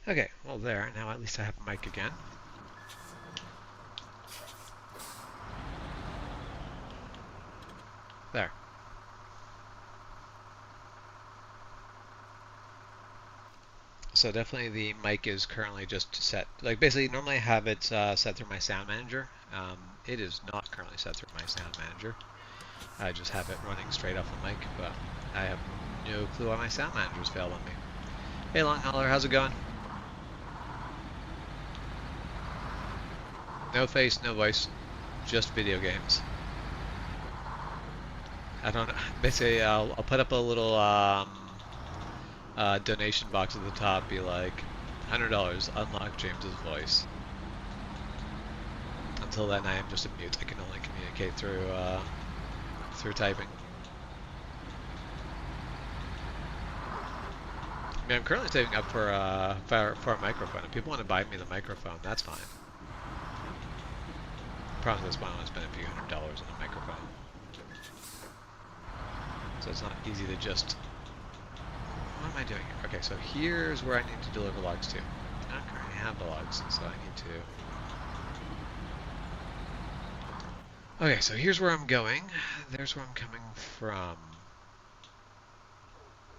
Okay, well there, now at least I have a mic again. There. So definitely the mic is currently just set, like basically normally I have it set through my sound manager. It is not currently set through my sound manager. I just have it running straight off the mic, but I have no clue why my sound manager's failed on me. Hey Long Hauler, how's it going? No face, no voice, just video games. I don't know. Basically, I'll put up a little donation box at the top, be like, $100, unlock James's voice. Until then, I am just a mute. I can only communicate through typing. I mean, I'm currently saving up for a microphone. If people want to buy me the microphone, that's fine. The problem is, I want to spend a few $100s on a microphone, so it's not easy to just. What am I doing here? Okay, so here's where I need to deliver logs to. I don't currently have the logs, so I need to. Okay, so here's where I'm going. There's where I'm coming from.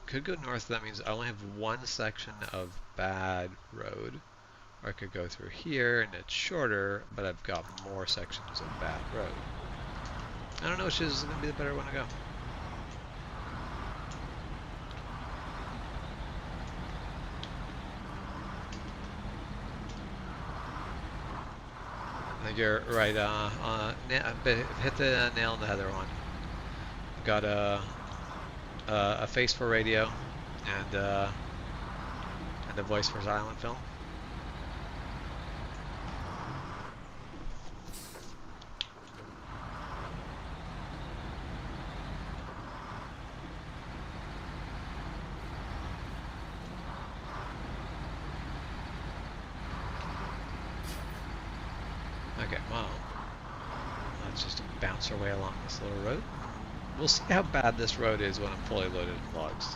Could go north, that means I only have one section of bad road. Or I could go through here and it's shorter, but I've got more sections of bad road. I don't know which is going to be the better one to go. I think you're right. Hit the nail on the head there, one. Got a face for radio and a voice for silent film. Okay, well, let's just bounce our way along this little road. We'll see how bad this road is when I'm fully loaded with logs.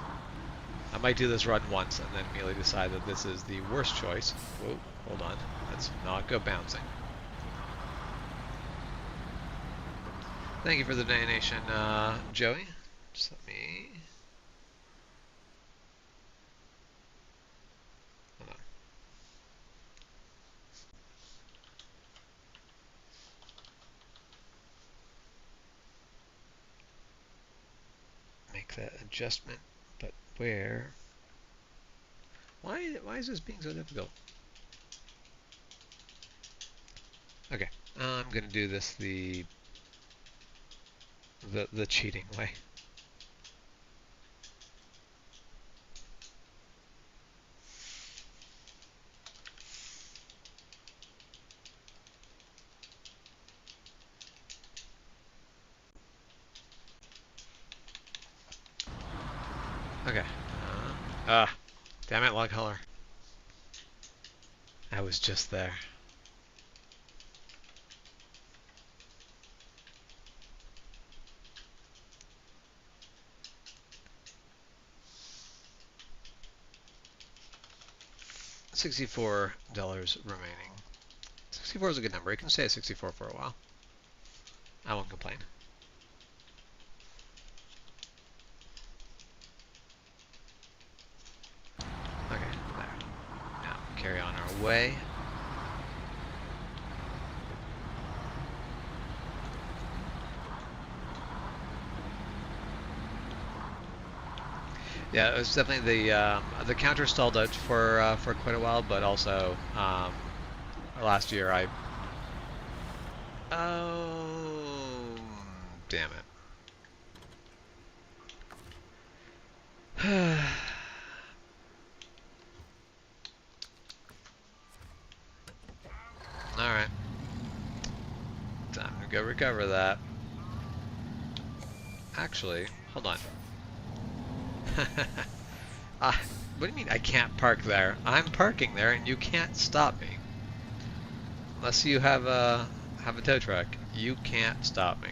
I might do this run once and then immediately decide that this is the worst choice. Whoa, hold on. Let's not go bouncing. Thank you for the donation, Joey. Just let me... Hold on. Make that adjustment, but where? Why is this being so difficult? Okay, I'm gonna do this the cheating way. Okay. Damn it, log hauler. I was just there. $64 remaining. 64 is a good number. You can stay at 64 for a while. I won't complain. Okay, there. Now carry on our way. Yeah, it was definitely the counter stalled out for quite a while, but also last year oh, damn it. Alright. Time to go recover that. Actually, hold on. What do you mean I can't park there? I'm parking there and you can't stop me. Unless you have a tow truck, you can't stop me.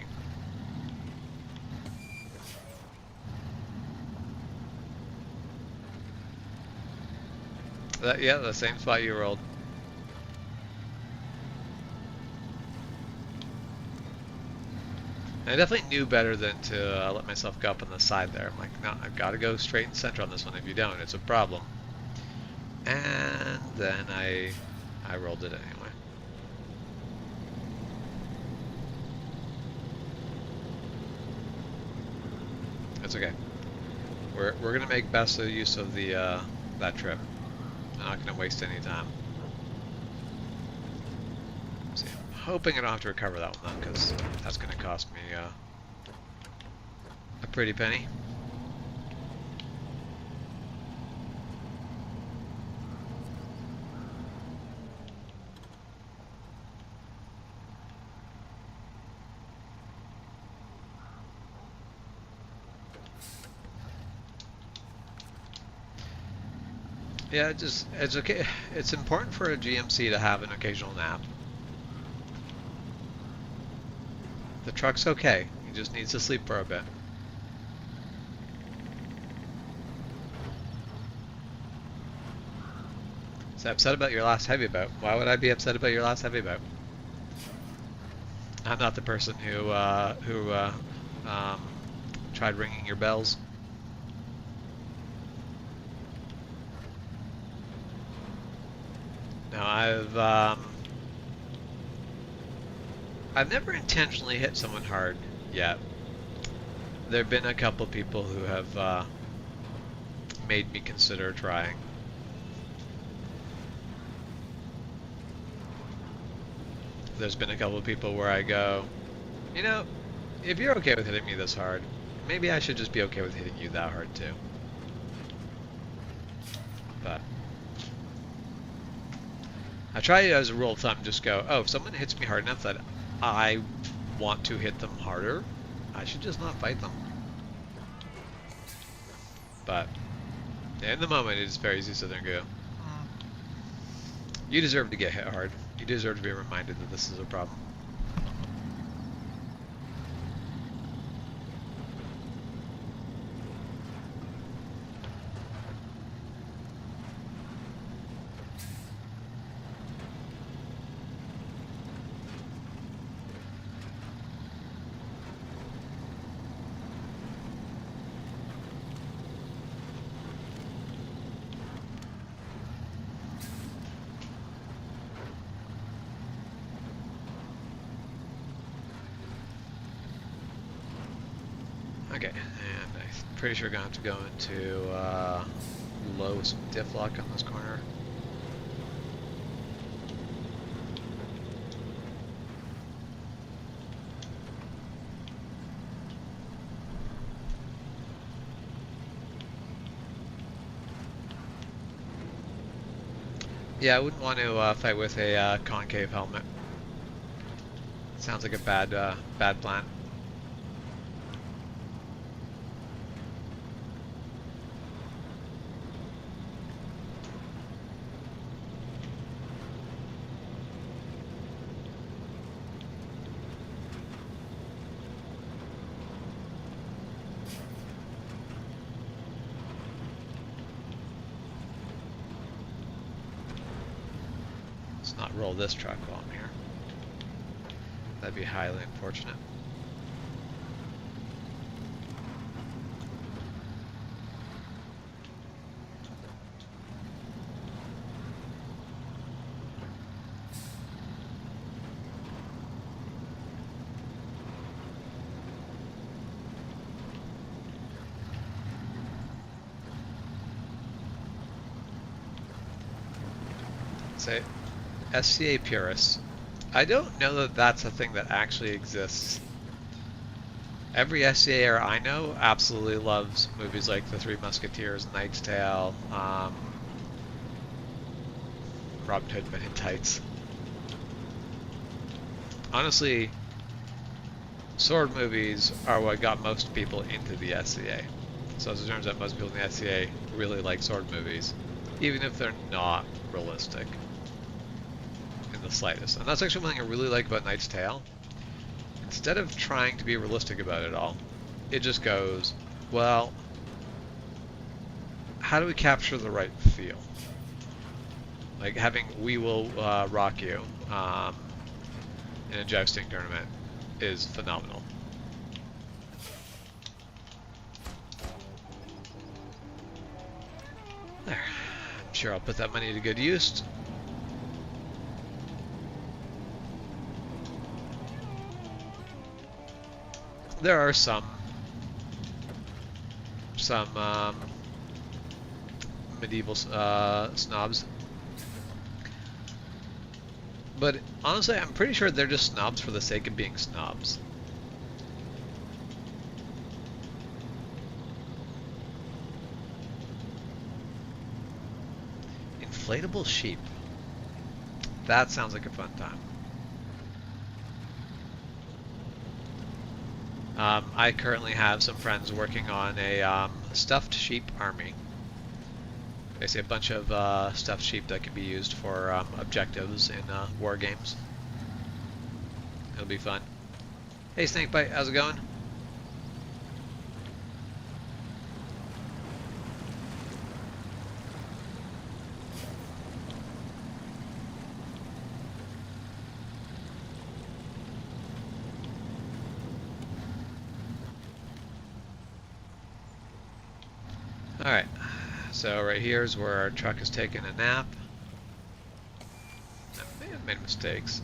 Yeah, the same spot you rolled. I definitely knew better than to let myself go up on the side there. I'm like, no, I've got to go straight and center on this one. If you don't, it's a problem. And then I rolled it anyway. It's okay. We're gonna make best of use of the that trip. I'm not gonna waste any time. See, I'm hoping I don't have to recover that one though, because that's gonna cost me a pretty penny. Yeah, it's okay. It's important for a GMC to have an occasional nap. The truck's okay. He just needs to sleep for a bit. So upset about your last heavy boat. Why would I be upset about your last heavy boat? I'm not the person who tried ringing your bells. No, I've never intentionally hit someone hard yet. There have been a couple people who have made me consider trying. There's been a couple of people where I go, you know, if you're okay with hitting me this hard, maybe I should just be okay with hitting you that hard too. But I try as a rule of thumb, just go, oh, if someone hits me hard enough that I want to hit them harder, I should just not fight them. But in the moment, it's very easy to sit there and go, you deserve to get hit hard. You deserve to be reminded that this is a problem. Okay, and I'm pretty sure we're going to have to go into low diff lock on this corner. Yeah, I wouldn't want to fight with a concave helmet. Sounds like a bad plan. Let's not roll this truck while I'm here. That'd be highly unfortunate. Say, SCA purists. I don't know that that's a thing that actually exists. Every SCAer I know absolutely loves movies like The Three Musketeers, Knight's Tale, Robin Hood Men in Tights. Honestly, sword movies are what got most people into the SCA. So as it turns out, most people in the SCA really like sword movies, even if they're not realistic in the slightest. And that's actually one thing I really like about Knight's Tale. Instead of trying to be realistic about it all, it just goes, well, how do we capture the right feel? Like having We Will Rock You in a jousting tournament is phenomenal. There. I'm sure I'll put that money to good use. There are some medieval snobs, but honestly, I'm pretty sure they're just snobs for the sake of being snobs. Inflatable sheep. That sounds like a fun time. I currently have some friends working on a stuffed sheep army. Basically a bunch of stuffed sheep that can be used for objectives in war games. It'll be fun. Hey Snakebite, how's it going? Alright, so right here is where our truck is taking a nap. I may have made mistakes.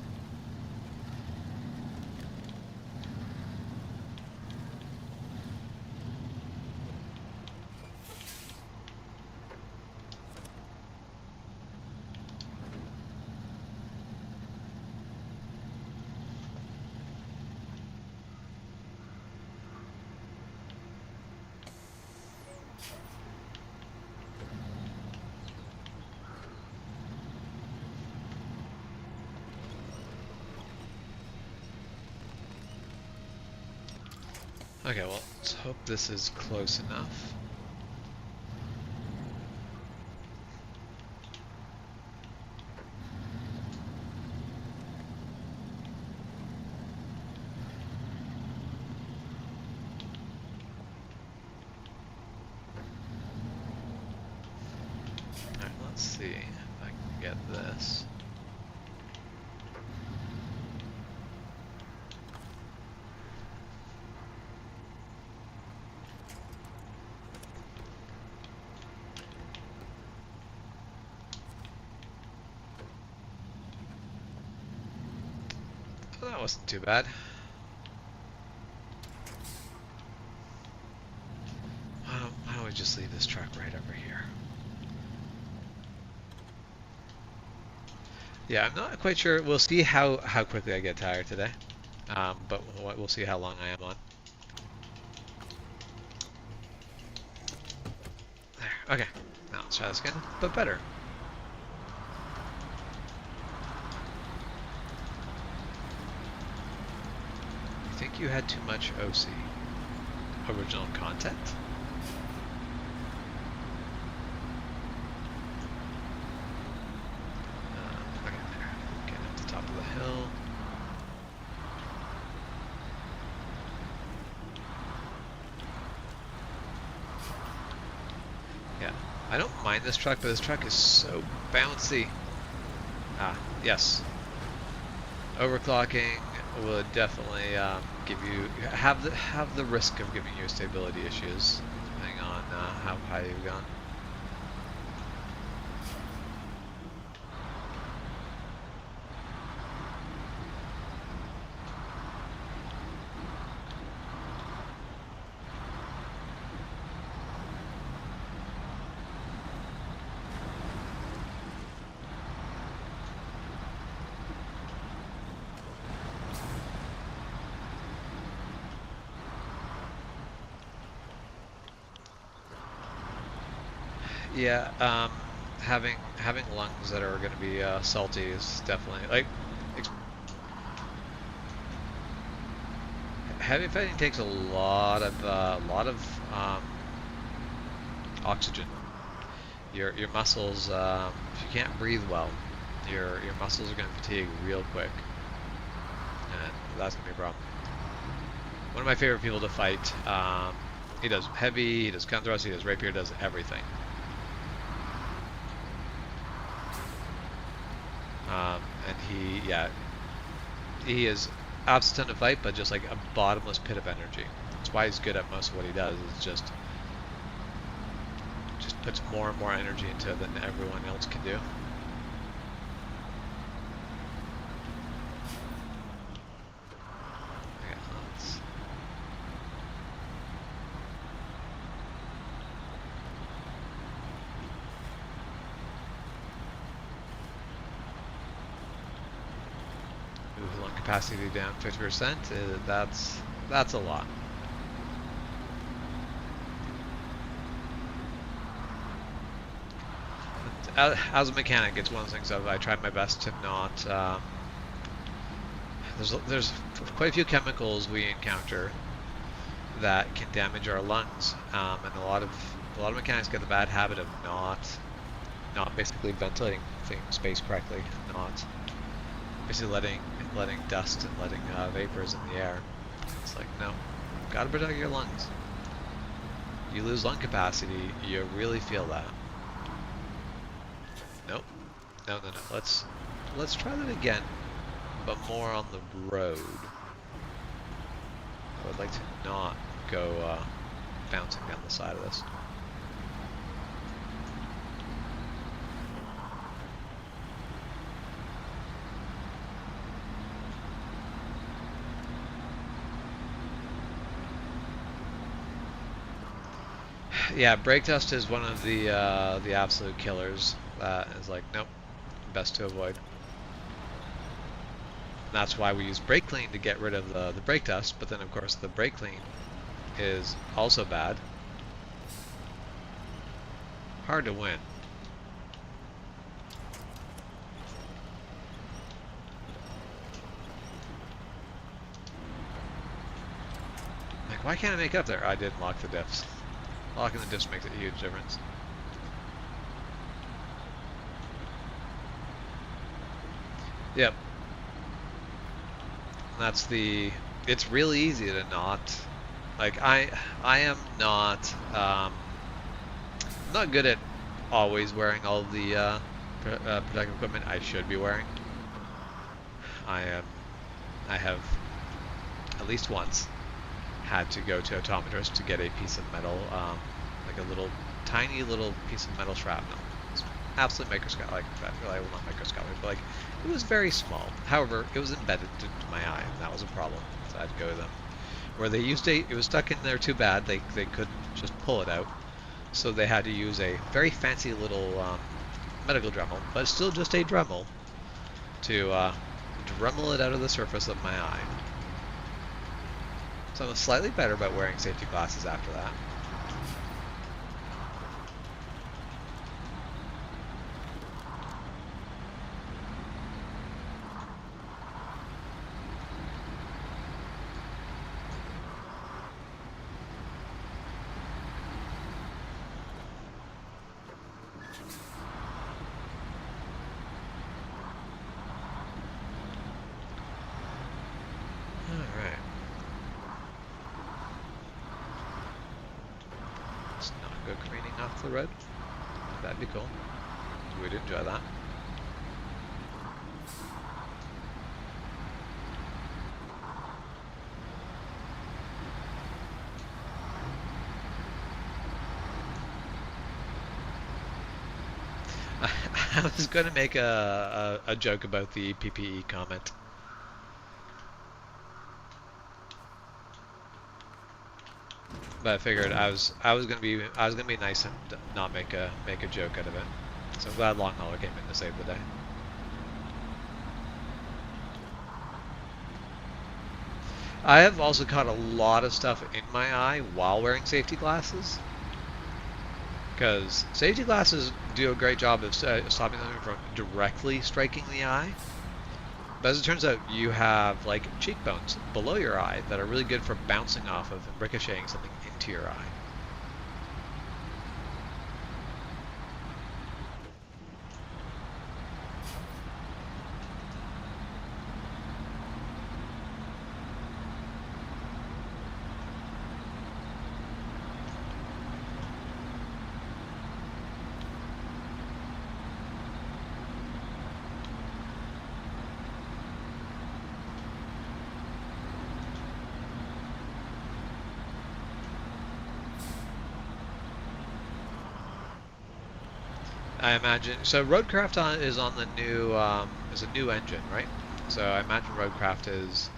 Okay, well, let's hope this is close enough. Alright, let's see if I can get this. Well, that wasn't too bad. Why don't we just leave this truck right over here? Yeah, I'm not quite sure. We'll see how quickly I get tired today. But we'll see how long I am on. There. Okay. Now let's try this again, but better. I think you had too much OC. Original content? Okay, there. Getting up to the top of the hill. Yeah, I don't mind this truck, but this truck is so bouncy. Ah, yes. Overclocking would definitely have the risk of giving you stability issues, depending on how high you've gone. Yeah, having lungs that are going to be salty is definitely like heavy fighting takes a lot of oxygen. Your muscles, if you can't breathe well, your muscles are going to fatigue real quick, and that's going to be a problem. One of my favorite people to fight. He does heavy, he does gun thrust, he does rapier, does everything. And he is absent to fight, but just like a bottomless pit of energy. That's why he's good at most of what he does. Is just puts more and more energy into it than everyone else can do. Move lung capacity down 50%. That's a lot. As a mechanic, it's one of the things that I tried my best to not. There's quite a few chemicals we encounter that can damage our lungs, and a lot of mechanics get the bad habit of not basically ventilating space correctly, not basically letting dust and letting vapors in the air. It's like, no, gotta protect your lungs. You lose lung capacity, you really feel that. Nope. No. Let's try that again, but more on the road. I would like to not go bouncing down the side of this. Yeah, brake dust is one of the absolute killers. That is like, nope, best to avoid. And that's why we use brake clean to get rid of the brake dust. But then, of course, the brake clean is also bad. Hard to win. Like, why can't I make it up there? I didn't lock the diffs. Locking the diffs makes a huge difference. Yep. That's it's really easy to not, like, I am not good at always wearing all the protective equipment I should be wearing. I have at least once had to go to optometrist to get a piece of metal, like a tiny little piece of metal shrapnel. It's absolutely microscopic, like, well, not microscopic, but like, it was very small. However, it was embedded into my eye, and that was a problem. So I had to go to them. Where they used it was stuck in there too bad, they couldn't just pull it out. So they had to use a very fancy little medical Dremel, but it's still just a Dremel, to Dremel it out of the surface of my eye. So I was slightly better about wearing safety glasses after that. Go careening off the road. That'd be cool. We'd enjoy that. I was going to make a joke about the PPE comment. But I figured I was gonna be nice and not make a joke out of it. So I'm glad Long Hauler came in to save the day. I have also caught a lot of stuff in my eye while wearing safety glasses, because safety glasses do a great job of stopping them from directly striking the eye. But as it turns out, you have like cheekbones below your eye that are really good for bouncing off of and ricocheting something into your eye. I imagine so. Roadcraft is on the new is a new engine, right? So I imagine Roadcraft is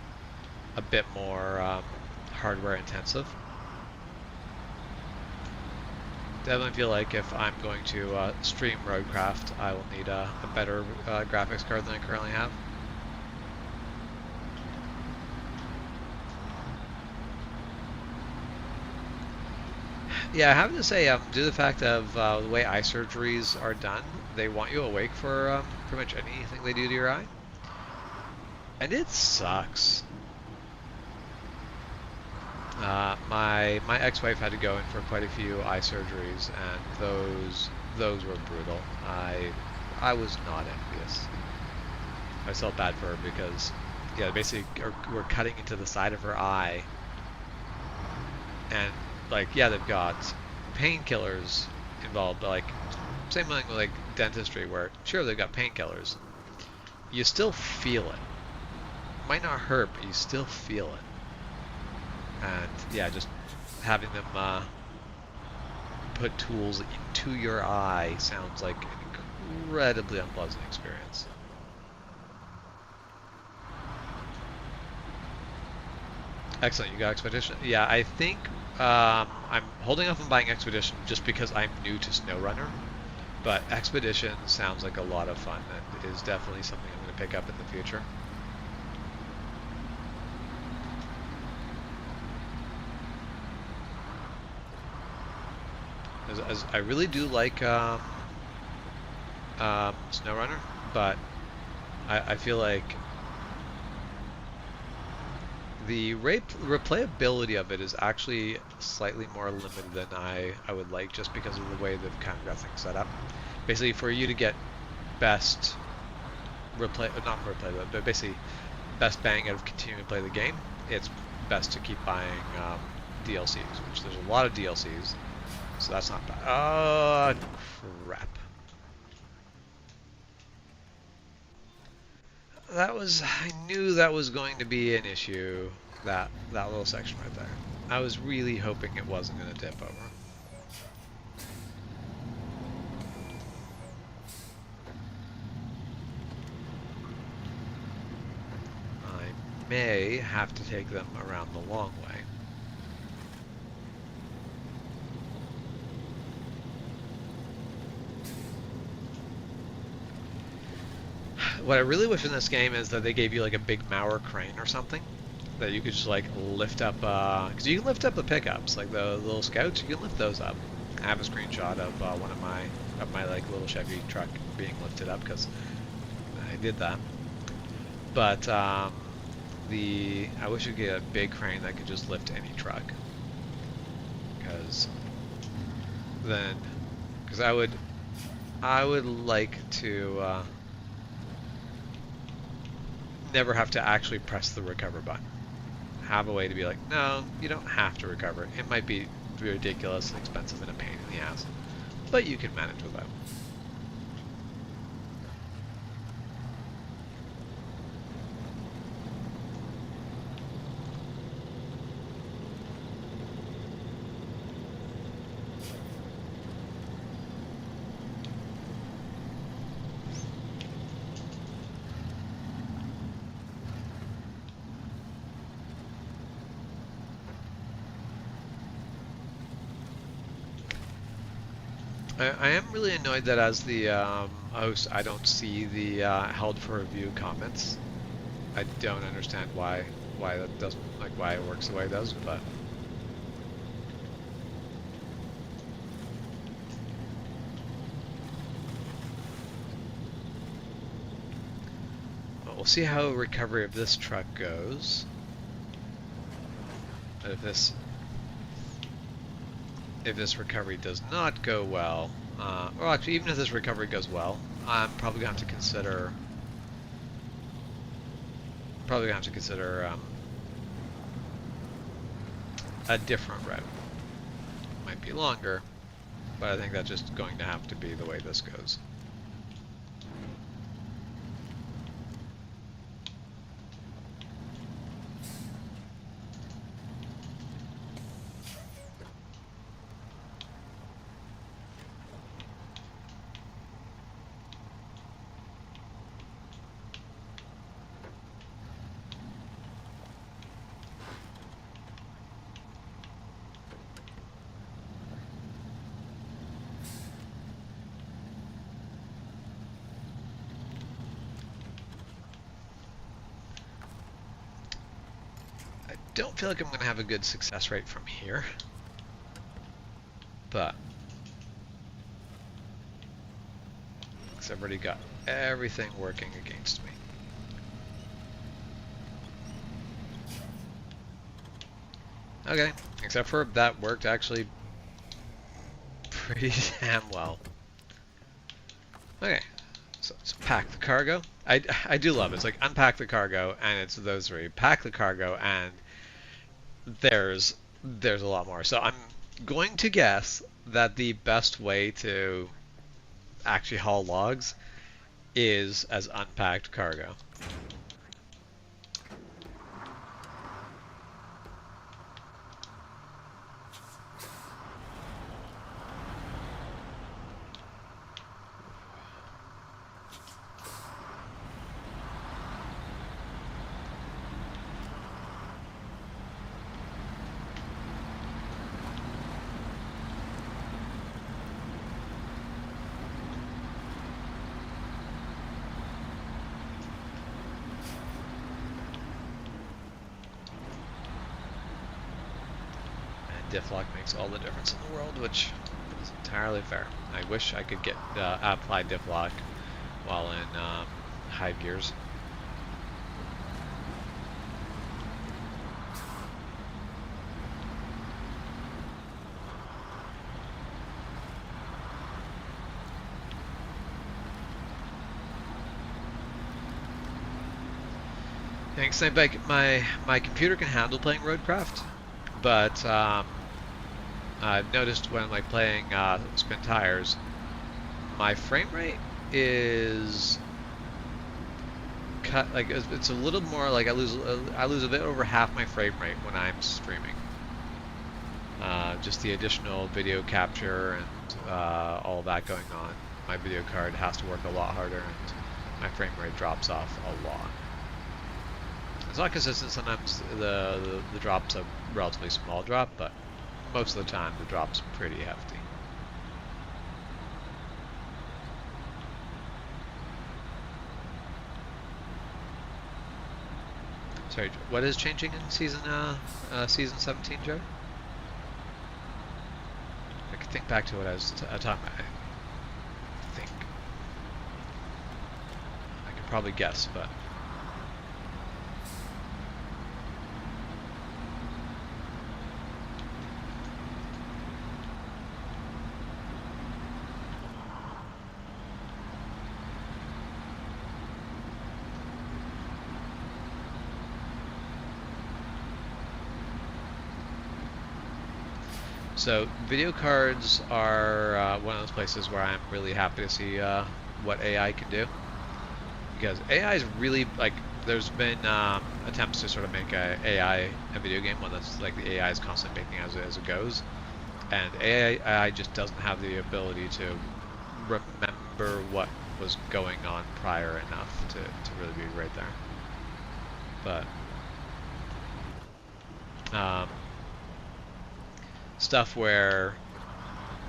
a bit more hardware intensive. Definitely feel like if I'm going to stream Roadcraft, I will need a better graphics card than I currently have. Yeah, I have to say, due to the fact of the way eye surgeries are done, they want you awake for pretty much anything they do to your eye, and it sucks. My ex-wife had to go in for quite a few eye surgeries, and those were brutal. I was not envious. I felt bad for her because, yeah, basically we're cutting into the side of her eye, and like, yeah, they've got painkillers involved, but like, same thing with like dentistry, where sure they've got painkillers, you still feel it. Might not hurt, but you still feel it. And yeah, just having them put tools into your eye sounds like an incredibly unpleasant experience. Excellent, you got Expedition? Yeah, I think I'm holding off on buying Expedition just because I'm new to SnowRunner, but Expedition sounds like a lot of fun and is definitely something I'm going to pick up in the future. As I really do like SnowRunner, but I feel like the replayability of it is actually slightly more limited than I would like, just because of the way they've kind of got things set up. Basically, for you to get best not replay, but basically best bang out of continuing to play the game, it's best to keep buying DLCs, which there's a lot of DLCs, so that's not bad. Oh, crap. I knew that was going to be an issue, that little section right there. I was really hoping it wasn't going to tip over. I may have to take them around the long way. What I really wish in this game is that they gave you like a big Mauer crane or something that you could just like lift up, because you can lift up the pickups, like the little scouts, you can lift those up. I have a screenshot of one of my like little Chevy truck being lifted up because I did that. But I wish you'd get a big crane that could just lift any truck, because I would like to never have to actually press the recover button. Have a way to be like, no, you don't have to recover. It might be ridiculous and expensive and a pain in the ass, but you can manage without. I am really annoyed that as the host, I don't see the held for review comments. I don't understand why that doesn't, like, why it works the way it does, but we'll see how recovery of this truck goes. If this recovery does not go well, or actually even if this recovery goes well, I'm probably gonna have to consider a different route. Might be longer, but I think that's just going to have to be the way this goes. don't feel like I'm going to have a good success rate from here. But because I've already got everything working against me. Okay, except for that worked actually pretty damn well. Okay, so pack the cargo. I do love it. It's like unpack the cargo, and it's those three. Pack the cargo, and there's a lot more. So I'm going to guess that the best way to actually haul logs is as unpacked cargo. Diff lock makes all the difference in the world, which is entirely fair. I wish I could get apply diff lock while in high gears. Thanks. My computer can handle playing roadcraft, but I've noticed when I'm like playing spin tires, my frame rate is cut. Like it's a little more like I lose a bit over half my frame rate when I'm streaming. Just the additional video capture and all that going on. My video card has to work a lot harder, and my frame rate drops off a lot. It's not consistent. Sometimes the drop's a relatively small drop, but most of the time the drop's pretty hefty. Sorry, what is changing in season 17, Joe? I could think back to what I was talking about. I think I could probably guess, but. So video cards are one of those places where I'm really happy to see what AI can do, because AI is really like there's been attempts to sort of make AI a video game, one that's like the AI is constantly making as it goes, and AI just doesn't have the ability to remember what was going on prior enough to really be right there. But stuff where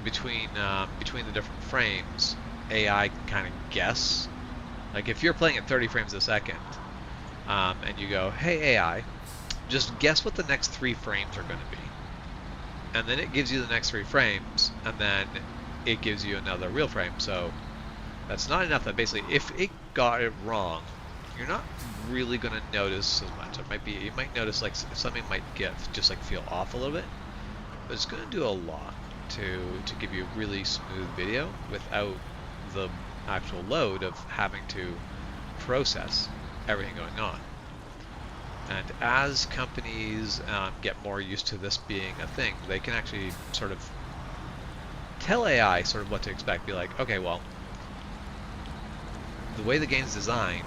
between the different frames, AI can kind of guess. Like if you're playing at 30 frames a second, and you go, "Hey AI, just guess what the next 3 frames are going to be," and then it gives you the next 3 frames, and then it gives you another real frame. So that's not enough. That basically, if it got it wrong, you're not really going to notice as much. It might be you might notice like something might get just like feel off a little bit. But it's going to do a lot to give you a really smooth video without the actual load of having to process everything going on. And as companies get more used to this being a thing, they can actually sort of tell AI sort of what to expect. Be like, okay, well, the way the game's designed,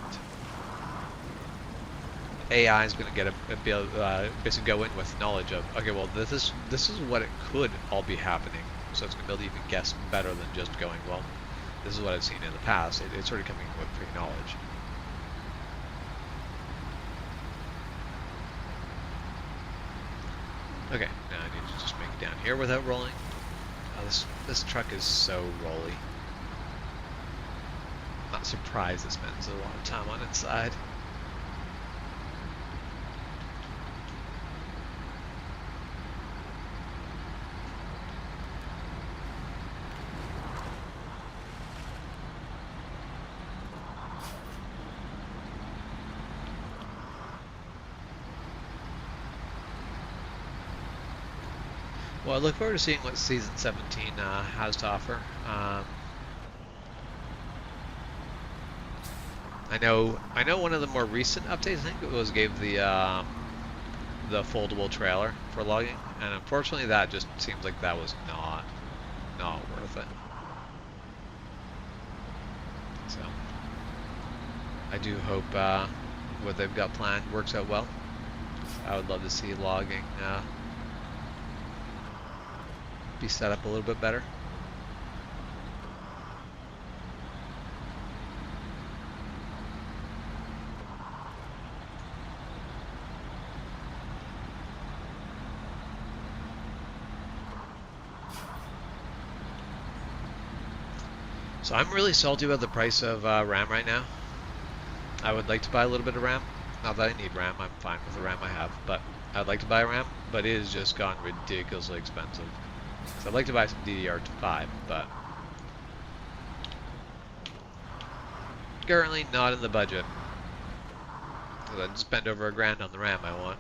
AI is going to get basically go in with knowledge of, okay, well, this is what it could all be happening, so it's going to be able to even guess better than just going, well, this is what I've seen in the past. It's sort of coming with pre-knowledge. Okay, now I need to just make it down here without rolling. Oh, this truck is so rolly. I'm not surprised it spends a lot of time on its side. Well, I look forward to seeing what Season 17 has to offer. I know one of the more recent updates, I think it was gave the foldable trailer for logging, and unfortunately that just seems like that was not worth it. So I do hope what they've got planned works out well. I would love to see logging be set up a little bit better. So I'm really salty about the price of RAM right now. I would like to buy a little bit of RAM. Not that I need RAM, I'm fine with the RAM I have, but I'd like to buy RAM, but it has just gone ridiculously expensive. So I'd like to buy some DDR5, but currently not in the budget. Because I'd spend over $1,000 on the RAM I want.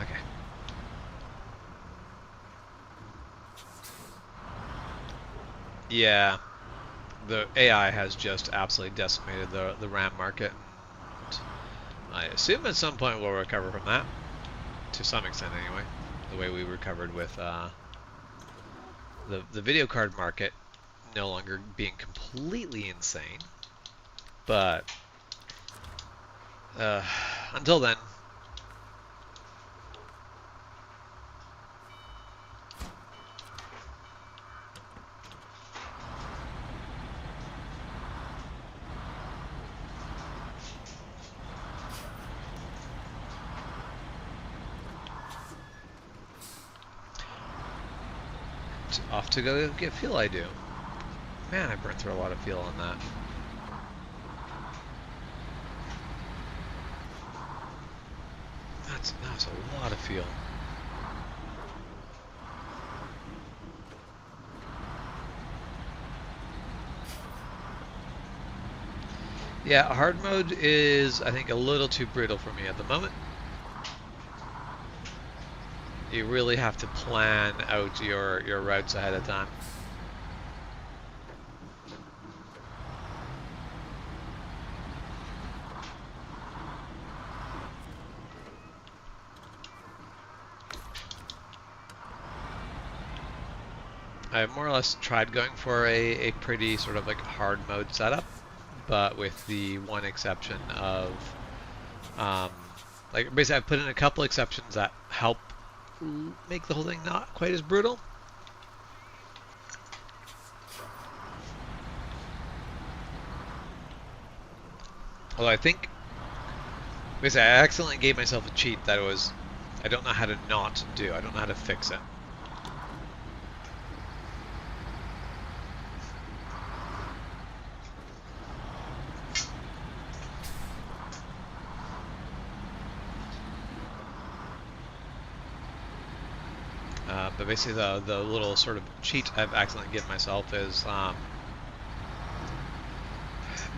Okay. Yeah, the AI has just absolutely decimated the RAM market. I assume at some point we'll recover from that, to some extent anyway. The way we recovered with the video card market no longer being completely insane. But until then, off to go get fuel I do. Man, I burned through a lot of fuel on that. That's a lot of fuel. Yeah, hard mode is, I think, a little too brutal for me at the moment. You really have to plan out your routes ahead of time. I've more or less tried going for a pretty sort of like hard mode setup, but with the one exception of, like basically I've put in a couple exceptions that help make the whole thing not quite as brutal. Although I think, basically I accidentally gave myself a cheat that was, I don't know how to not do, I don't know how to fix it. But basically the little sort of cheat I've accidentally given myself is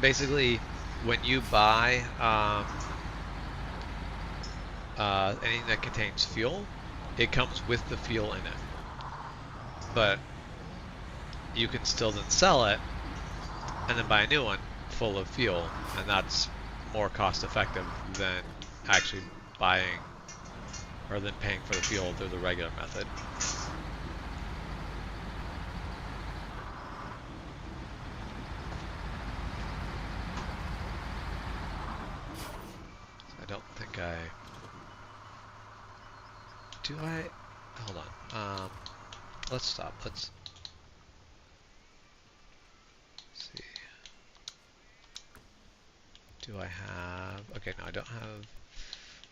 basically when you buy anything that contains fuel, it comes with the fuel in it. But you can still then sell it and then buy a new one full of fuel, and that's more cost effective than actually buying or than paying for the fuel through the regular method. I don't think do I, hold on, let's stop, let's see, do I have, okay, no I don't have,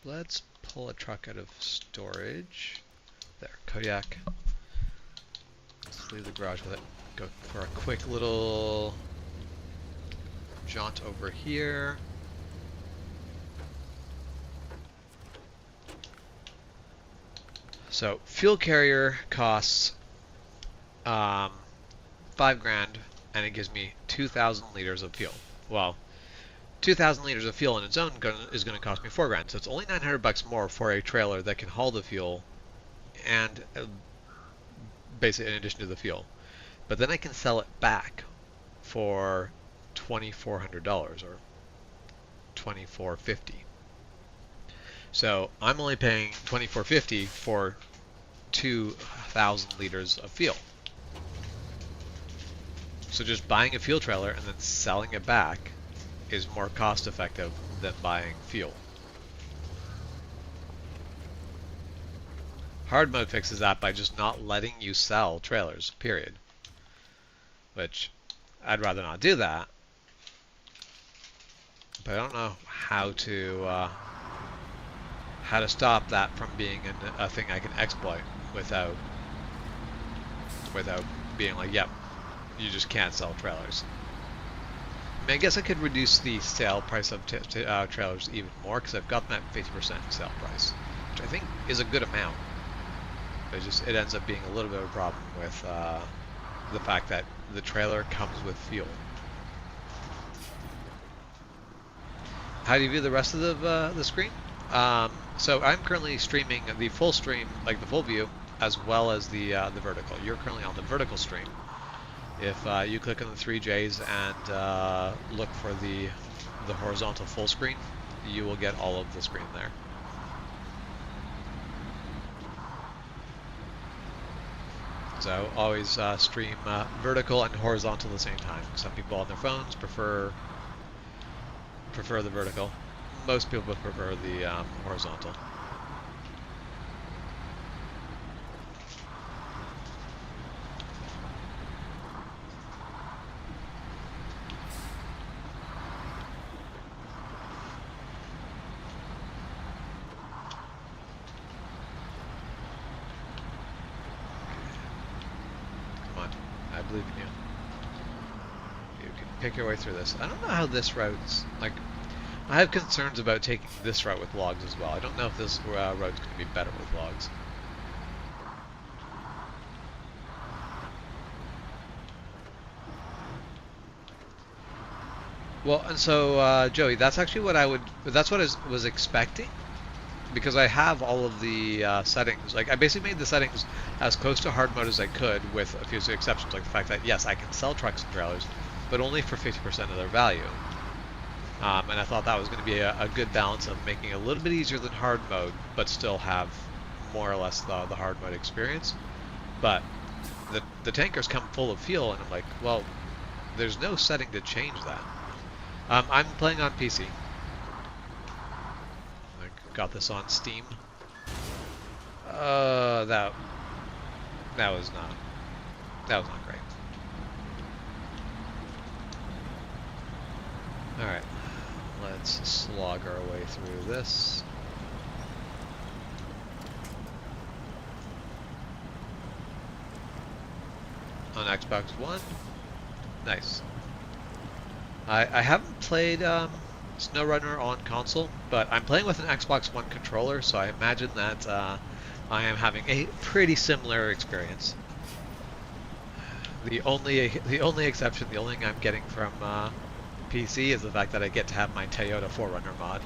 let's pull a truck out of storage, there, Kodiak, let's leave the garage with it, go for a quick little jaunt over here. So fuel carrier costs 5 grand, and it gives me 2,000 liters of fuel. Well, 2,000 liters of fuel on its own is going to cost me 4 grand, so it's only 900 bucks more for a trailer that can haul the fuel, and basically in addition to the fuel. But then I can sell it back for $2,400 or $2,450. So I'm only paying $2,450 for 2,000 liters of fuel. So just buying a fuel trailer and then selling it back is more cost effective than buying fuel. Hard mode fixes that by just not letting you sell trailers, period. Which, I'd rather not do that. But I don't know how to stop that from being a thing I can exploit without being like, yep, you just can't sell trailers. I mean, I guess I could reduce the sale price of trailers even more, because I've got them at 50% sale price, which I think is a good amount. But it ends up being a little bit of a problem with the fact that the trailer comes with fuel. How do you view the rest of the screen? So I'm currently streaming the full stream, like the full view, as well as the vertical. You're currently on the vertical stream. If you click on the 3Js and look for the horizontal full screen, you will get all of the screen there. So always stream vertical and horizontal at the same time. Some people on their phones prefer the vertical. Most people prefer the horizontal. I believe in you. You can pick your way through this. I don't know how this route's like. I have concerns about taking this route with logs as well. I don't know if this route's going to be better with logs. Well, and so Joey, that's actually what I was expecting, because I have all of the settings. Like, I basically made the settings as close to hard mode as I could, with a few exceptions, like the fact that yes, I can sell trucks and trailers, but only for 50% of their value. And I thought that was going to be a good balance of making it a little bit easier than hard mode, but still have more or less the hard mode experience. But the tankers come full of fuel, and I'm like, well, there's no setting to change that. I'm playing on PC. I got this on Steam. That was not great. All right. Let's slog our way through this. On Xbox One. Nice. I haven't played SnowRunner on console, but I'm playing with an Xbox One controller, so I imagine that I am having a pretty similar experience. The only exception, the only thing I'm getting from PC is the fact that I get to have my Toyota 4Runner mod,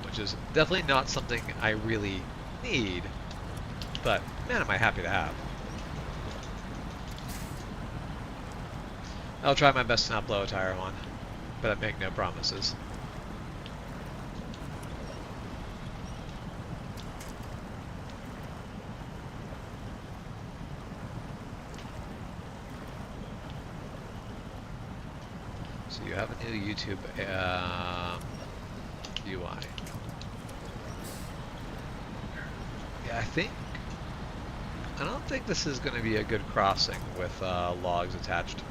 which is definitely not something I really need, but man, am I happy to have. I'll try my best to not blow a tire on, but I make no promises. So you have a new YouTube UI. Yeah, I don't think this is going to be a good crossing with logs attached.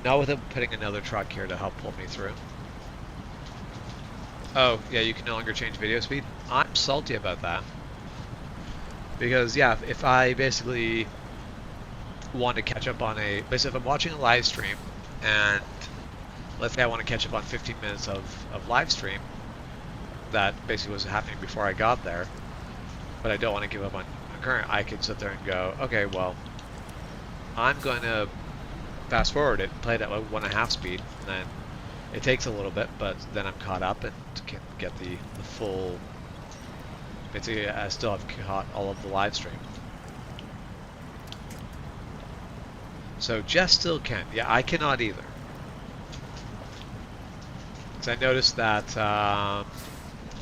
Not without putting another truck here to help pull me through. Oh, yeah, you can no longer change video speed. I'm salty about that. Because, yeah, if I basically want to catch up on basically if I'm watching a live stream and let's say I want to catch up on 15 minutes of live stream that basically was happening before I got there, but I don't want to give up on current, I could sit there and go, okay, well, I'm going to fast forward it, play it at like 1.5 speed, and then it takes a little bit, but then I'm caught up and can get the full, basically I still have caught all of the live stream. So Jess still can. Yeah, I cannot either. Because I noticed that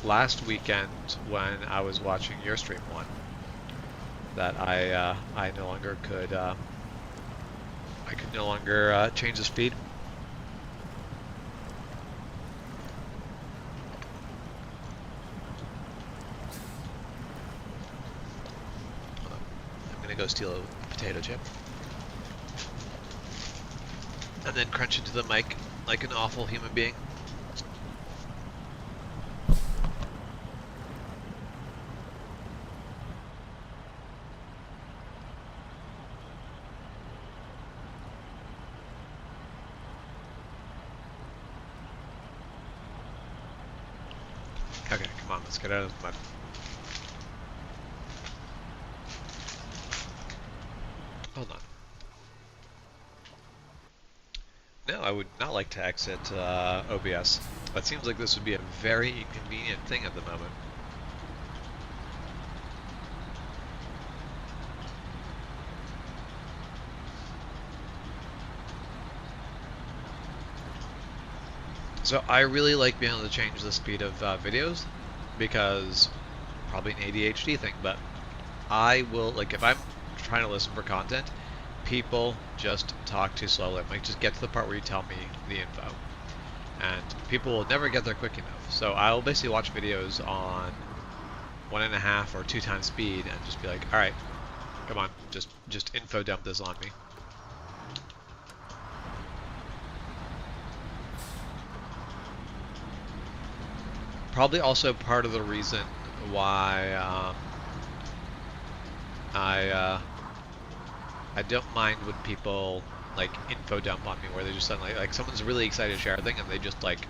last weekend when I was watching your stream one, that I no longer could I could no longer change the speed. I'm gonna go steal a potato chip. And then crunch into the mic like an awful human being. Okay, come on, let's get out of the mud. Hold on. No, I would not like to exit OBS. That seems like this would be a very inconvenient thing at the moment. So I really like being able to change the speed of videos because probably an ADHD thing, but I will, like if I'm trying to listen for content, people just talk too slowly. I might just get to the part where you tell me the info. And people will never get there quick enough. So I'll basically watch videos on 1.5 or 2 times speed and just be like, alright, come on, just info dump this on me. Probably also part of the reason why I don't mind when people like info dump on me, where they just suddenly like someone's really excited to share a thing and they just like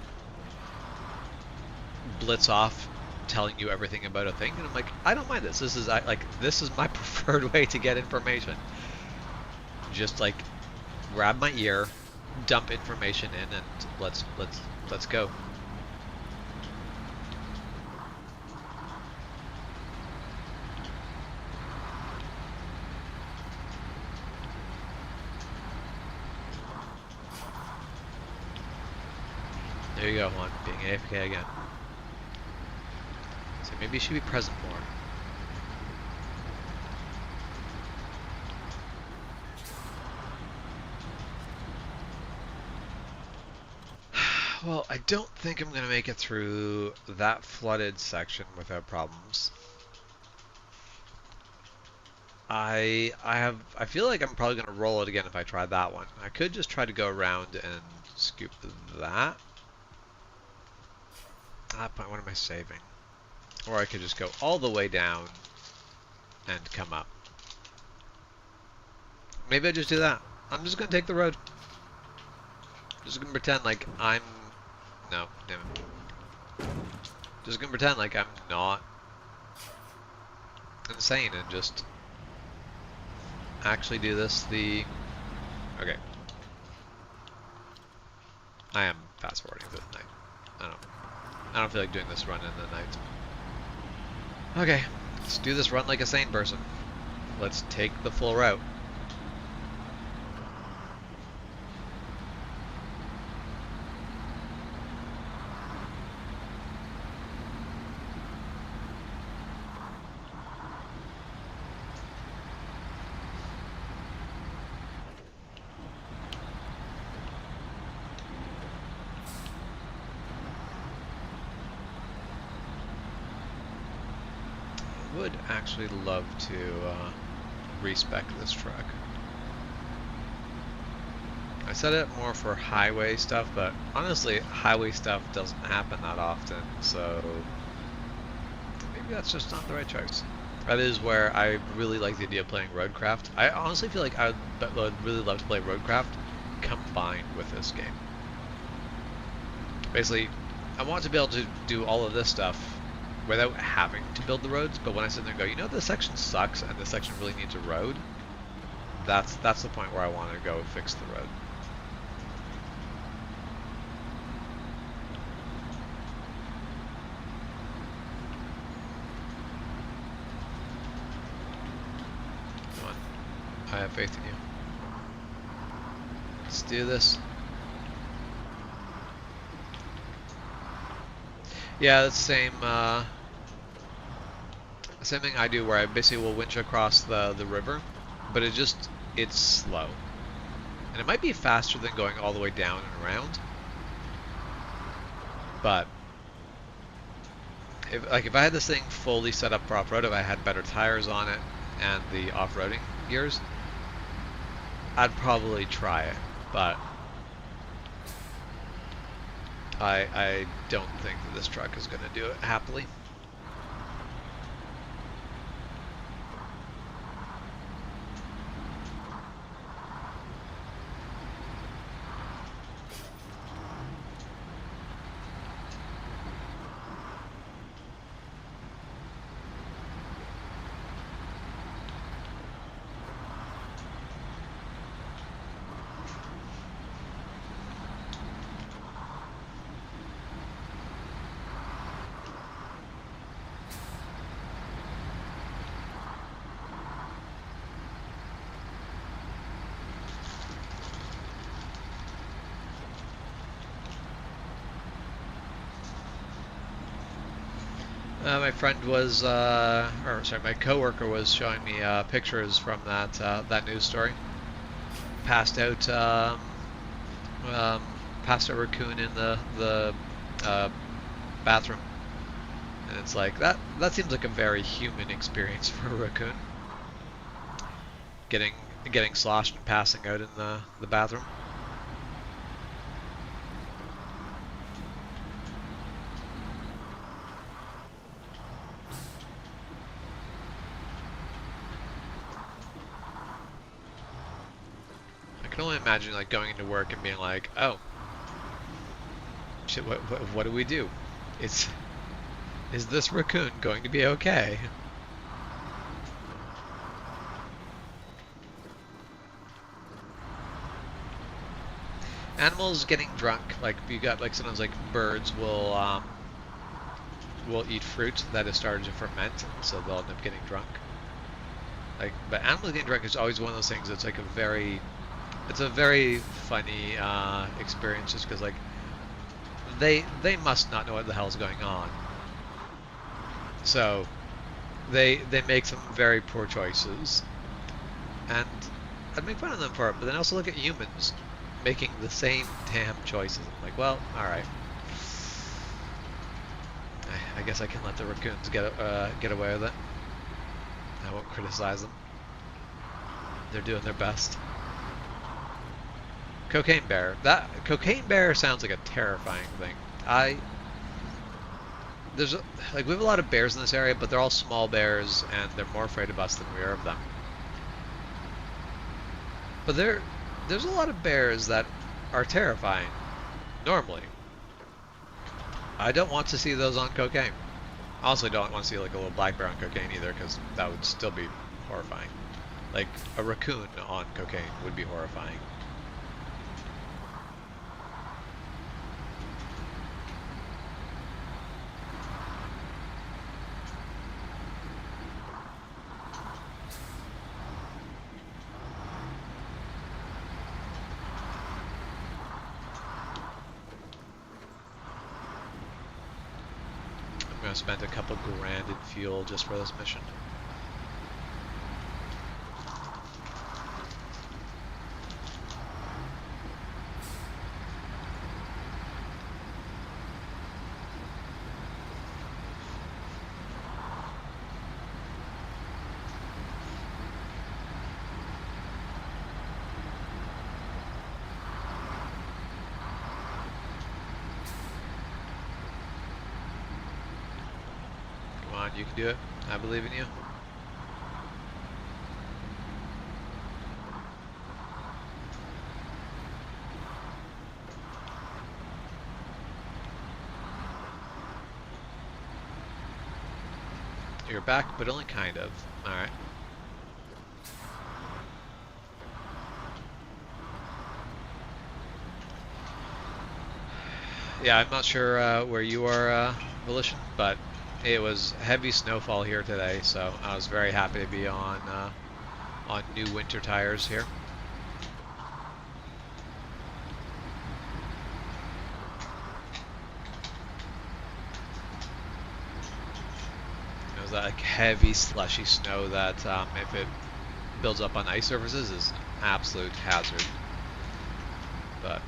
blitz off telling you everything about a thing, and I'm like, I don't mind this. This is this is my preferred way to get information. Just like grab my ear, dump information in, and let's go. There you go, one being AFK again. So maybe you should be present more. Well, I don't think I'm gonna make it through that flooded section without problems. I feel like I'm probably gonna roll it again if I try that one. I could just try to go around and scoop that. What am I saving? Or I could just go all the way down and come up. Maybe I just do that. I'm just gonna take the road. Just gonna pretend like I'm... No, damn it. Just gonna pretend like I'm not insane and just actually do this the... Okay. I am fast forwarding through the night. I don't feel like doing this run in the night. Okay, let's do this run like a sane person. Let's take the full route. Would actually love to respec this truck. I set it more for highway stuff, but honestly, highway stuff doesn't happen that often, so maybe that's just not the right choice. That is where I really like the idea of playing Roadcraft. I honestly feel like would really love to play Roadcraft combined with this game. Basically, I want to be able to do all of this stuff without having to build the roads, but when I sit there and go, you know, this section sucks and this section really needs a road, that's the point where I want to go fix the road. Come on. I have faith in you. Let's do this. Yeah, that's the same thing I do, where I basically will winch across the river, but it's slow. And it might be faster than going all the way down and around. But if I had this thing fully set up for off-road, if I had better tires on it and the off-roading gears, I'd probably try it. But I don't think that this truck is going to do it happily. My friend was, my coworker was showing me pictures from that news story. Passed out raccoon in the bathroom, and it's like that seems like a very human experience for a raccoon. Getting sloshed and passing out in the bathroom. I can only imagine like going into work and being like, oh shit, what do we do? Is this raccoon going to be okay? Animals getting drunk, like you got like sometimes like birds will eat fruit that has started to ferment, so they'll end up getting drunk. Like, but animals getting drunk is always one of those things that's like it's a very funny experience, just because like they must not know what the hell's going on, so they make some very poor choices, and I'd make fun of them for it. But then I also look at humans making the same damn choices. I'm like, well, all right. I guess I can let the raccoons get away with it. I won't criticize them. They're doing their best. Cocaine bear. That cocaine bear sounds like a terrifying thing. We have a lot of bears in this area, but they're all small bears, and they're more afraid of us than we are of them. But there's a lot of bears that are terrifying normally. I don't want to see those on cocaine. I also don't want to see like a little black bear on cocaine either, because that would still be horrifying. Like a raccoon on cocaine would be horrifying. I'm gonna spend a couple grand in fuel just for this mission. You can do it. I believe in you. You're back, but only kind of. Alright. Yeah, I'm not sure where you are, Volition, but it was heavy snowfall here today, so I was very happy to be on new winter tires here. It was like heavy slushy snow that if it builds up on ice surfaces is an absolute hazard. But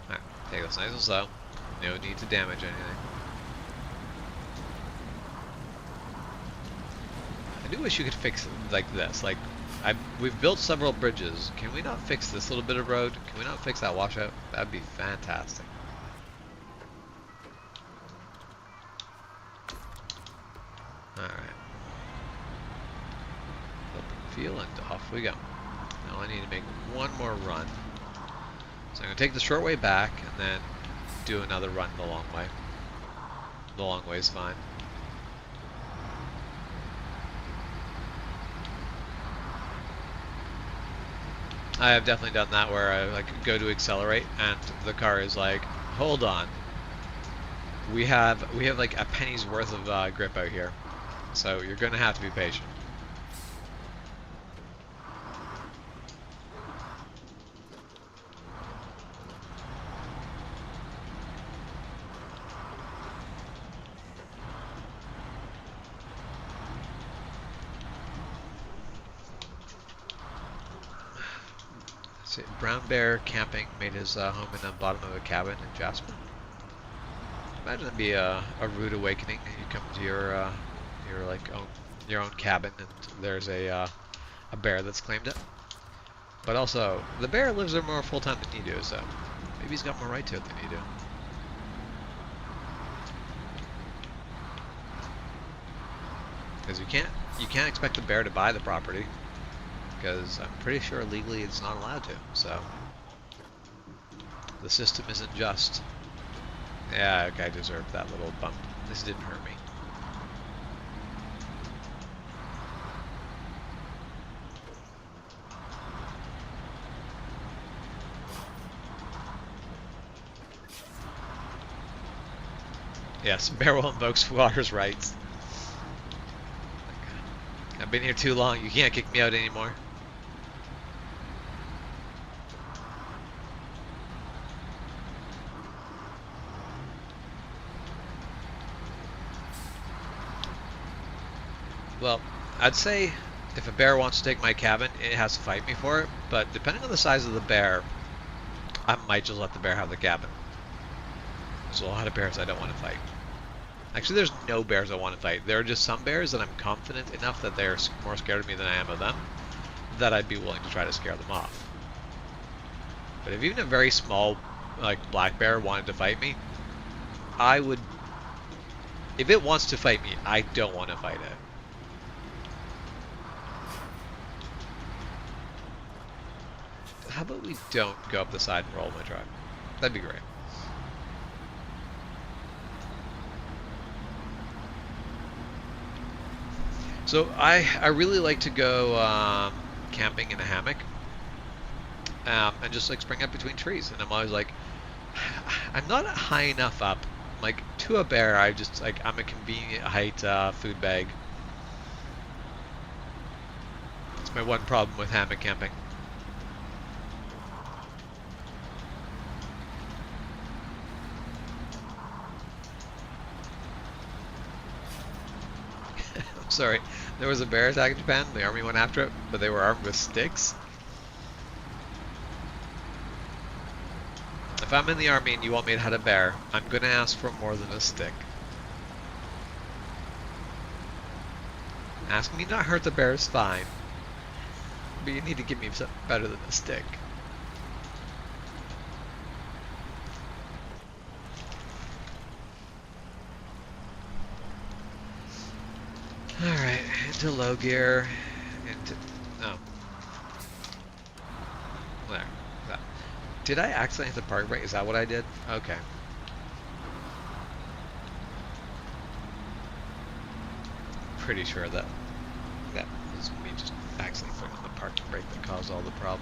alright, take this nice and slow. No need to damage anything. I do wish you could fix it like this. Like, we've built several bridges. Can we not fix this little bit of road? Can we not fix that washout? That'd be fantastic. Alright. Open field and off we go. Now I need to make one more run. So I'm going to take the short way back and then do another run the long way. The long way is fine. I have definitely done that where I like go to accelerate and the car is like, hold on. We have like a penny's worth of grip out here. So you're going to have to be patient. Brown Bear camping made his home in the bottom of a cabin in Jasper. Imagine that'd be a rude awakening. You come to your own cabin and there's a bear that's claimed it. But also, the bear lives there more full time than you do, so maybe he's got more right to it than you do. Because you can't expect the bear to buy the property. Because I'm pretty sure legally it's not allowed to, so the system isn't just. Yeah, okay, I deserved that little bump. This didn't hurt me. Yes, bear will invoke squatter's rights. I've been here too long, you can't kick me out anymore. Well, I'd say if a bear wants to take my cabin, it has to fight me for it, but depending on the size of the bear, I might just let the bear have the cabin. There's a lot of bears I don't want to fight. Actually, there's no bears I want to fight. There are just some bears that I'm confident enough that they're more scared of me than I am of them, that I'd be willing to try to scare them off. But if even a very small, like, black bear wanted to fight me, I would... If it wants to fight me, I don't want to fight it. How about we don't go up the side and roll my truck? That'd be great. So I really like to go camping in a hammock and just like spring up between trees. And I'm always like, I'm not high enough up. Like to a bear, I'm a convenient height food bag. That's my one problem with hammock camping. Sorry, there was a bear attack in Japan. The army went after it, but they were armed with sticks. If I'm in the army and you want me to hunt a bear, I'm going to ask for more than a stick. Ask me not hurt the bear is fine, but you need to give me something better than a stick. Alright, into low gear, into... oh. There. That. Did I accidentally hit the park brake? Is that what I did? Okay. Pretty sure that was me just accidentally putting on the parking brake that caused all the problem.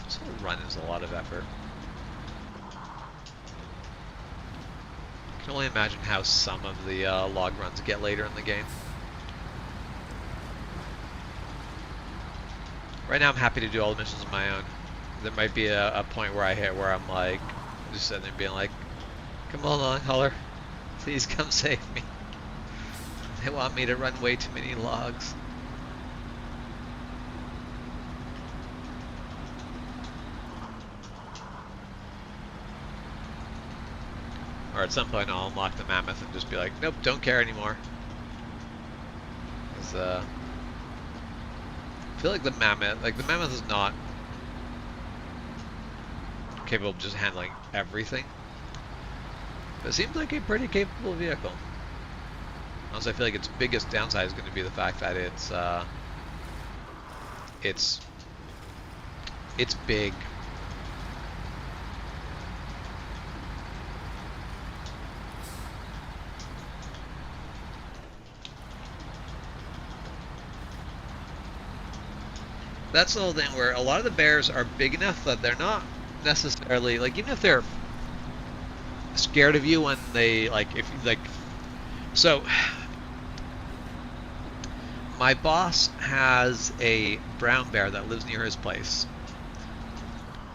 This whole run is a lot of effort. I can only imagine how some of the log runs get later in the game. Right now I'm happy to do all the missions on my own. There might be a point where I hit where I'm like, just sitting there being like, come on, long hauler, please come save me. They want me to run way too many logs. Or at some point I'll unlock the mammoth and just be like, nope, don't care anymore. Because, I feel like the mammoth is not capable of just handling everything. But it seems like a pretty capable vehicle. Also, I feel like its biggest downside is going to be the fact that it's big. That's the whole thing where a lot of the bears are big enough that they're not necessarily, like, even if they're scared of you when they, like, if, like, so, my boss has a brown bear that lives near his place.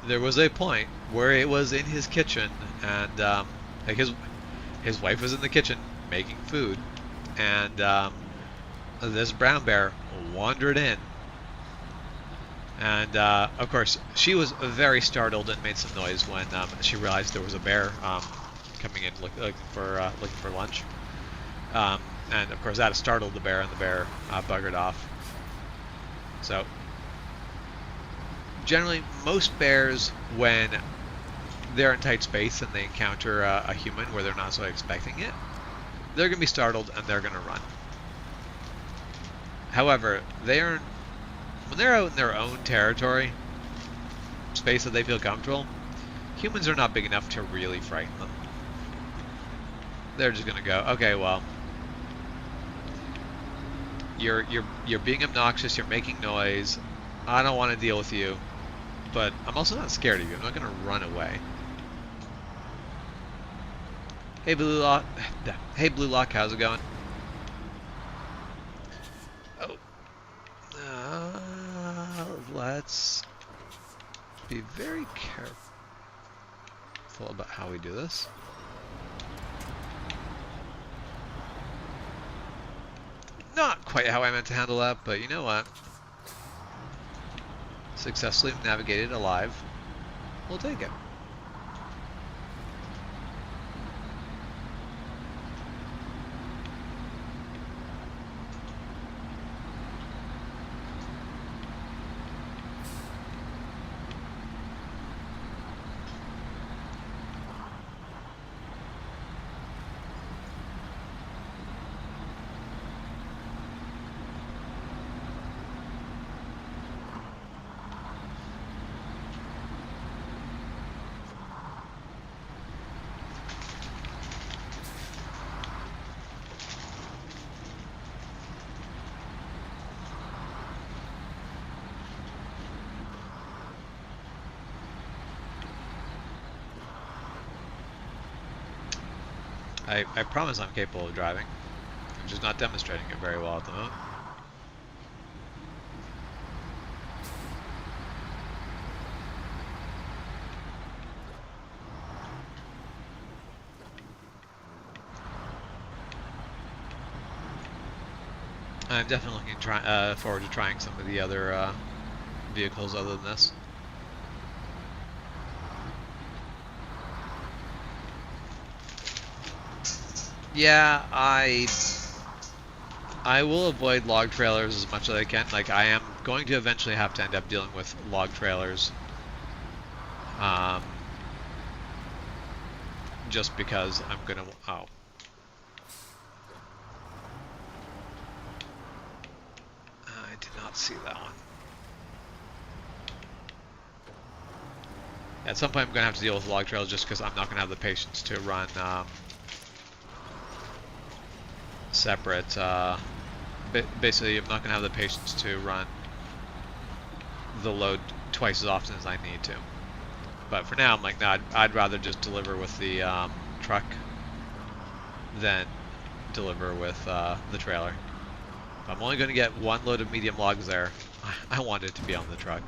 There was a point where it was in his kitchen, and, like, his wife was in the kitchen making food, and, this brown bear wandered in. And, of course, she was very startled and made some noise when she realized there was a bear coming in looking for lunch. And, of course, that startled the bear, and the bear buggered off. So, generally, most bears, when they're in tight space and they encounter a human where they're not so expecting it, they're going to be startled and they're going to run. However, when they're out in their own territory, space that they feel comfortable, humans are not big enough to really frighten them. They're just gonna go, okay, well, you're being obnoxious, you're making noise, I don't want to deal with you, but I'm also not scared of you. I'm not gonna run away. Hey Blue Lock, how's it going? Oh. Let's be very careful about how we do this. Not quite how I meant to handle that, but you know what? Successfully navigated alive. We'll take it. I promise I'm capable of driving. I'm just not demonstrating it very well at the moment. I'm definitely looking forward to trying some of the other vehicles other than this. Yeah, I will avoid log trailers as much as I can. Like, I am going to eventually have to end up dealing with log trailers. Just because I'm gonna... Oh. Let's see that one. At some point I'm going to have to deal with log trails just because I'm not going to have the patience to run separate. Basically, I'm not going to have the patience to run the load twice as often as I need to. But for now, I'm like, no, I'd rather just deliver with the truck than deliver with the trailer. If I'm only going to get one load of medium logs there, I want it to be on the truck.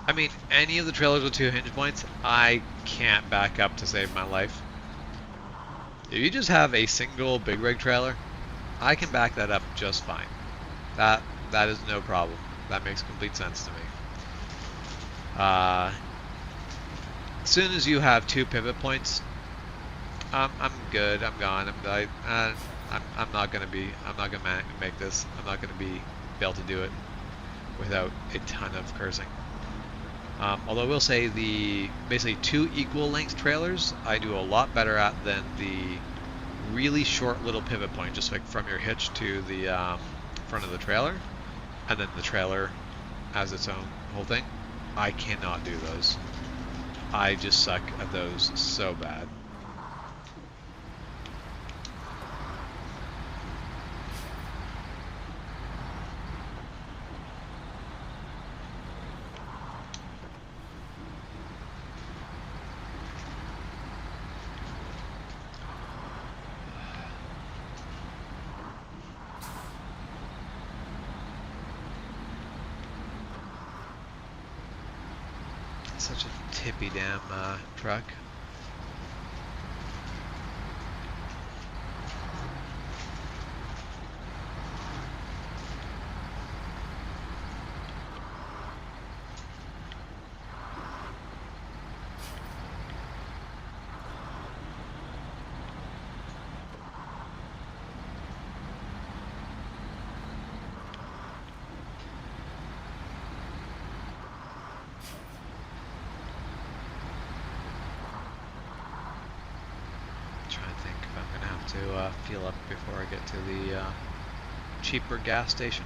I mean, any of the trailers with 2 hinge points, I can't back up to save my life. If you just have a single big rig trailer, I can back that up just fine. That is no problem. That makes complete sense to me. As soon as you have 2 pivot points, I'm good. I'm gone. I'm not gonna make this. I'm not gonna be able to do it without a ton of cursing. Although I will say the basically 2 equal length trailers I do a lot better at than the really short little pivot point, just like from your hitch to the front of the trailer, and then the trailer as its own whole thing. I cannot do those. I just suck at those so bad. Such a tippy damn truck. To fuel up before I get to the cheaper gas station.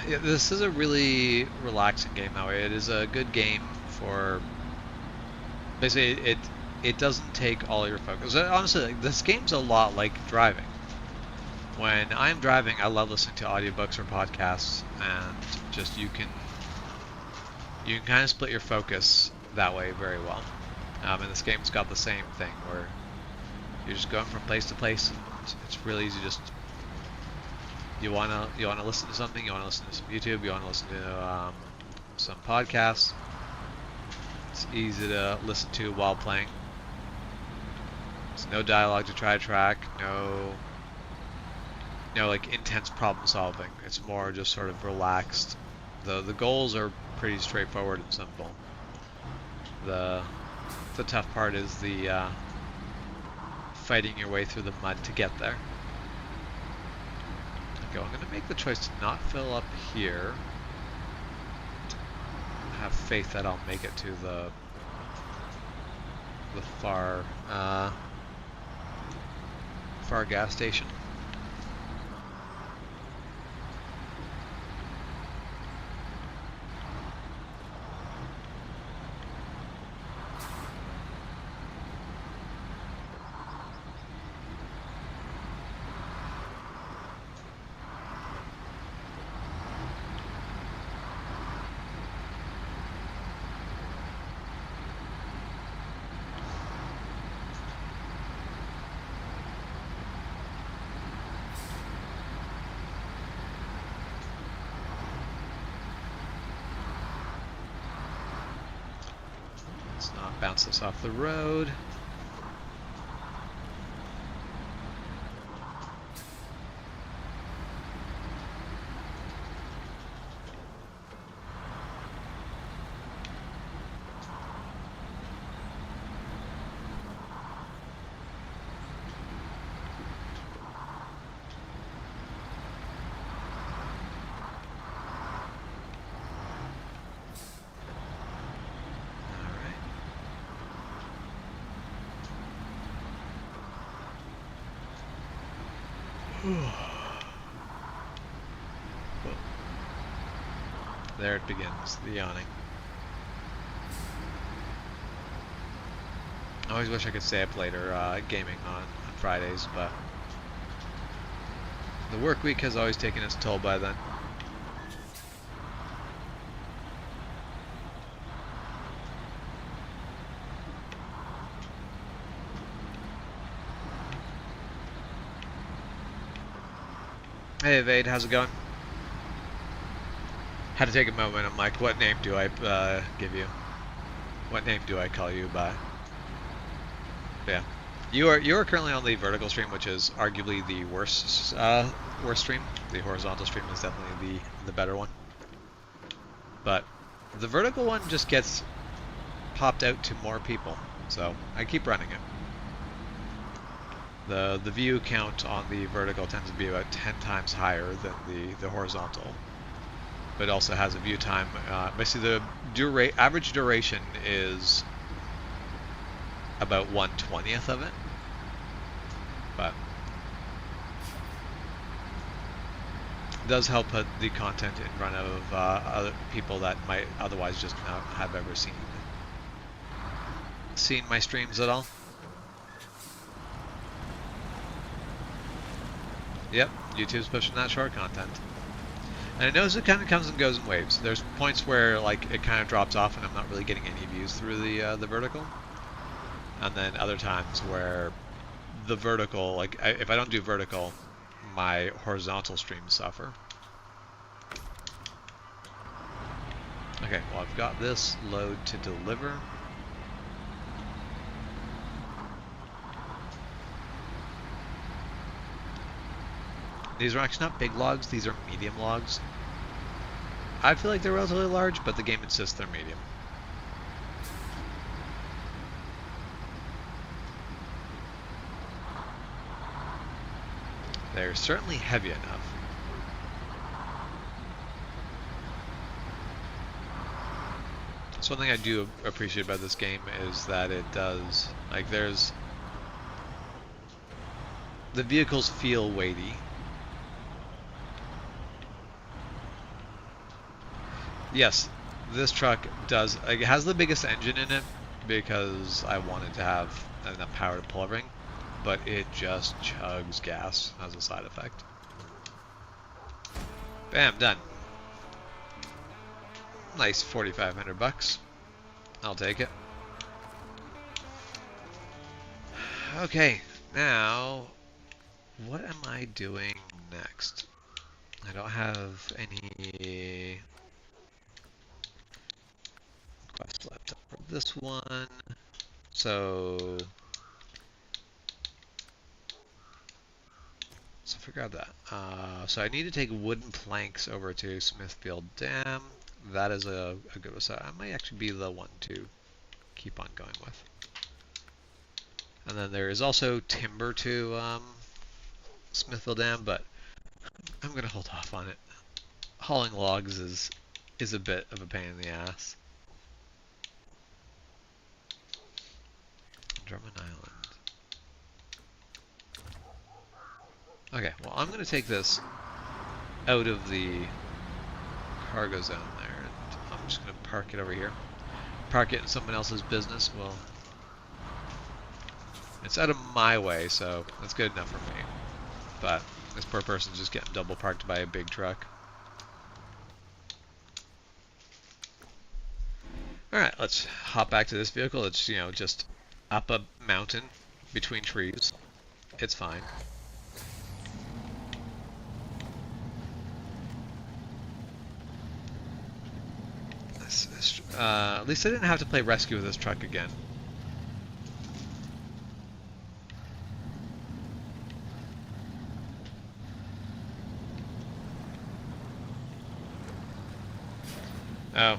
Yeah, this is a really relaxing game that way. It is a good game for basically it doesn't take all your focus. Honestly, like, this game's a lot like driving. When I'm driving, I love listening to audiobooks or podcasts, and just you can kind of split your focus that way very well. And this game's got the same thing where you're just going from place to place. It's really easy. Just you wanna listen to something, you wanna listen to some YouTube, you wanna listen to some podcasts. It's easy to listen to while playing. There's no dialogue to try to track, no like intense problem solving. It's more just sort of relaxed. The goals are pretty straightforward and simple. The tough part is the fighting your way through the mud to get there. I'm going to make the choice to not fill up here. I have faith that I'll make it to the far gas station. Let's not bounce this off the road. There it begins, the yawning. I always wish I could stay up later gaming on Fridays, but the work week has always taken its toll by then. Hey Evade, how's it going? Had to take a moment. I'm like, what name do I give you? What name do I call you by? Yeah, you are currently on the vertical stream, which is arguably the worst stream. The horizontal stream is definitely the better one. But the vertical one just gets popped out to more people, so I keep running it. The view count on the vertical tends to be about 10 times higher than the horizontal, but it also has a view time. Basically, the average duration is about 1/20th of it, but it does help put the content in front of other people that might otherwise just not have ever seen my streams at all. Yep, YouTube's pushing that short content. And I notice it kind of comes and goes in waves. There's points where like it kind of drops off and I'm not really getting any views through the vertical. And then other times where the vertical, like if I don't do vertical, my horizontal streams suffer. Okay, well I've got this load to deliver. These are actually not big logs, these are medium logs. I feel like they're relatively large, but the game insists they're medium. They're certainly heavy enough. So one thing I do appreciate about this game is that it does, like the vehicles feel weighty. Yes, this truck does, like, it has the biggest engine in it because I wanted to have enough power to pull everything, but it just chugs gas as a side effect. Bam, done. Nice 4,500 bucks. I'll take it. Okay, now what am I doing next? I don't have any quest left for this one, so figure out that. So I need to take wooden planks over to Smithfield Dam. That is a good one. So I might actually be the one to keep on going with. And then there is also timber to Smithfield Dam, but I'm going to hold off on it. Hauling logs is a bit of a pain in the ass. Drummond Island. Okay, well I'm going to take this out of the cargo zone there, and I'm just going to park it over here. Park it in someone else's business. Well, it's out of my way, so that's good enough for me. But this poor person's just getting double parked by a big truck. Alright, let's hop back to this vehicle. It's, you know, just up a mountain between trees. It's fine. At least I didn't have to play rescue with this truck again. Oh.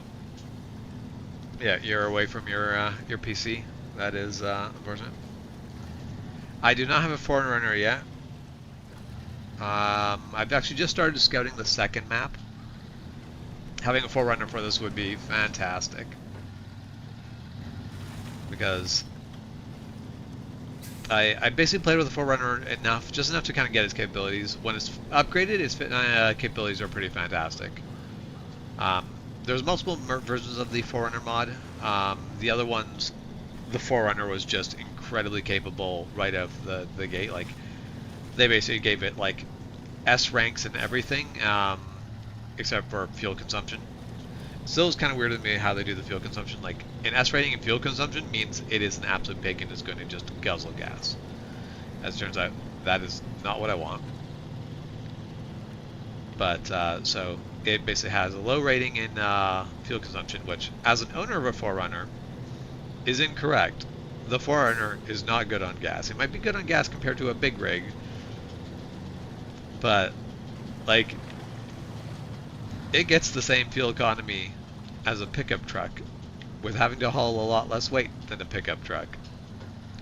Yeah, you're away from your PC. That is unfortunate. I do not have a SnowRunner yet. I've actually just started scouting the second map. Having a SnowRunner for this would be fantastic. Because I basically played with the 4Runner just enough to kind of get its capabilities. When it's upgraded, its capabilities are pretty fantastic. There's multiple versions of the 4Runner mod. The other ones, the 4Runner was just incredibly capable right out of the gate. Like, they basically gave it like S ranks and everything, except for fuel consumption. Still is kind of weird to me how they do the fuel consumption. Like, an S rating in fuel consumption means it is an absolute pig and is going to just guzzle gas. As it turns out, that is not what I want. But, so it basically has a low rating in fuel consumption, which, as an owner of a 4Runner, is incorrect. The 4Runner is not good on gas. It might be good on gas compared to a big rig, but, like, it gets the same fuel economy as a pickup truck with having to haul a lot less weight than a pickup truck.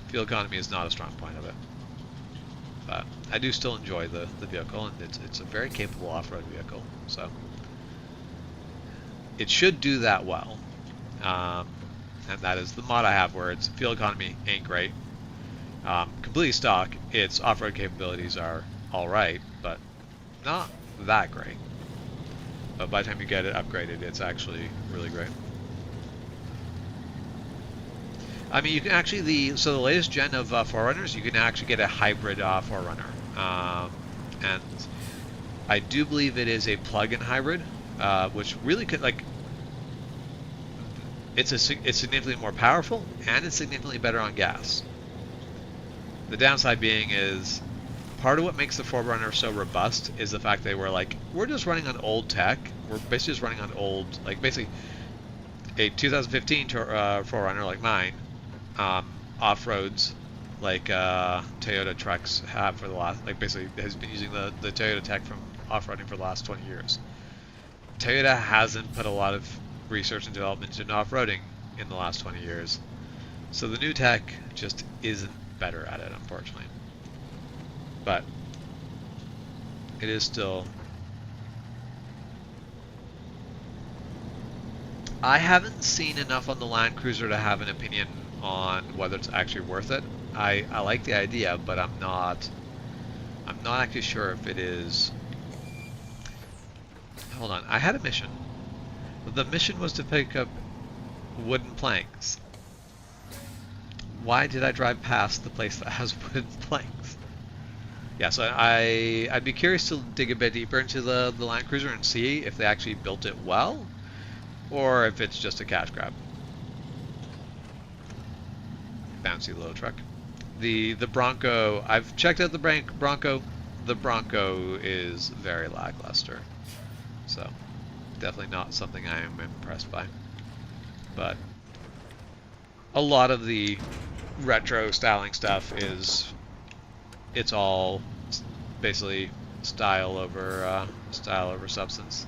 Fuel economy is not a strong point of it. But I do still enjoy the vehicle, and it's a very capable off-road vehicle, so it should do that well. And that is the mod I have, where its fuel economy ain't great. Completely stock, its off-road capabilities are alright, but not that great. But by the time you get it upgraded, it's actually really great. I mean, you can actually, the latest gen of 4Runners, you can actually get a hybrid 4Runner. And I do believe it is a plug-in hybrid, which really could, like, it's significantly more powerful, and it's significantly better on gas. The downside being is, part of what makes the 4Runner so robust is the fact they were like, we're just running on old tech. We're basically just running on old, like, basically a 2015 4Runner like mine, off-roads like Toyota trucks have for the last, like, basically has been using the Toyota tech from off-roading for the last 20 years. Toyota hasn't put a lot of research and development into off-roading in the last 20 years. So the new tech just isn't better at it, unfortunately. But it is still... I haven't seen enough on the Land Cruiser to have an opinion on whether it's actually worth it. I like the idea, but I'm not actually sure if it is. Hold on, I had a mission. The mission was to pick up wooden planks. Why did I drive past the place that has wooden planks? Yeah, so I'd be curious to dig a bit deeper into the Land Cruiser and see if they actually built it well, or if it's just a cash grab. Bouncy little truck. The Bronco, I've checked out the Bronco. The Bronco is very lackluster. So, definitely not something I am impressed by. But a lot of the retro styling stuff it's all basically style over substance.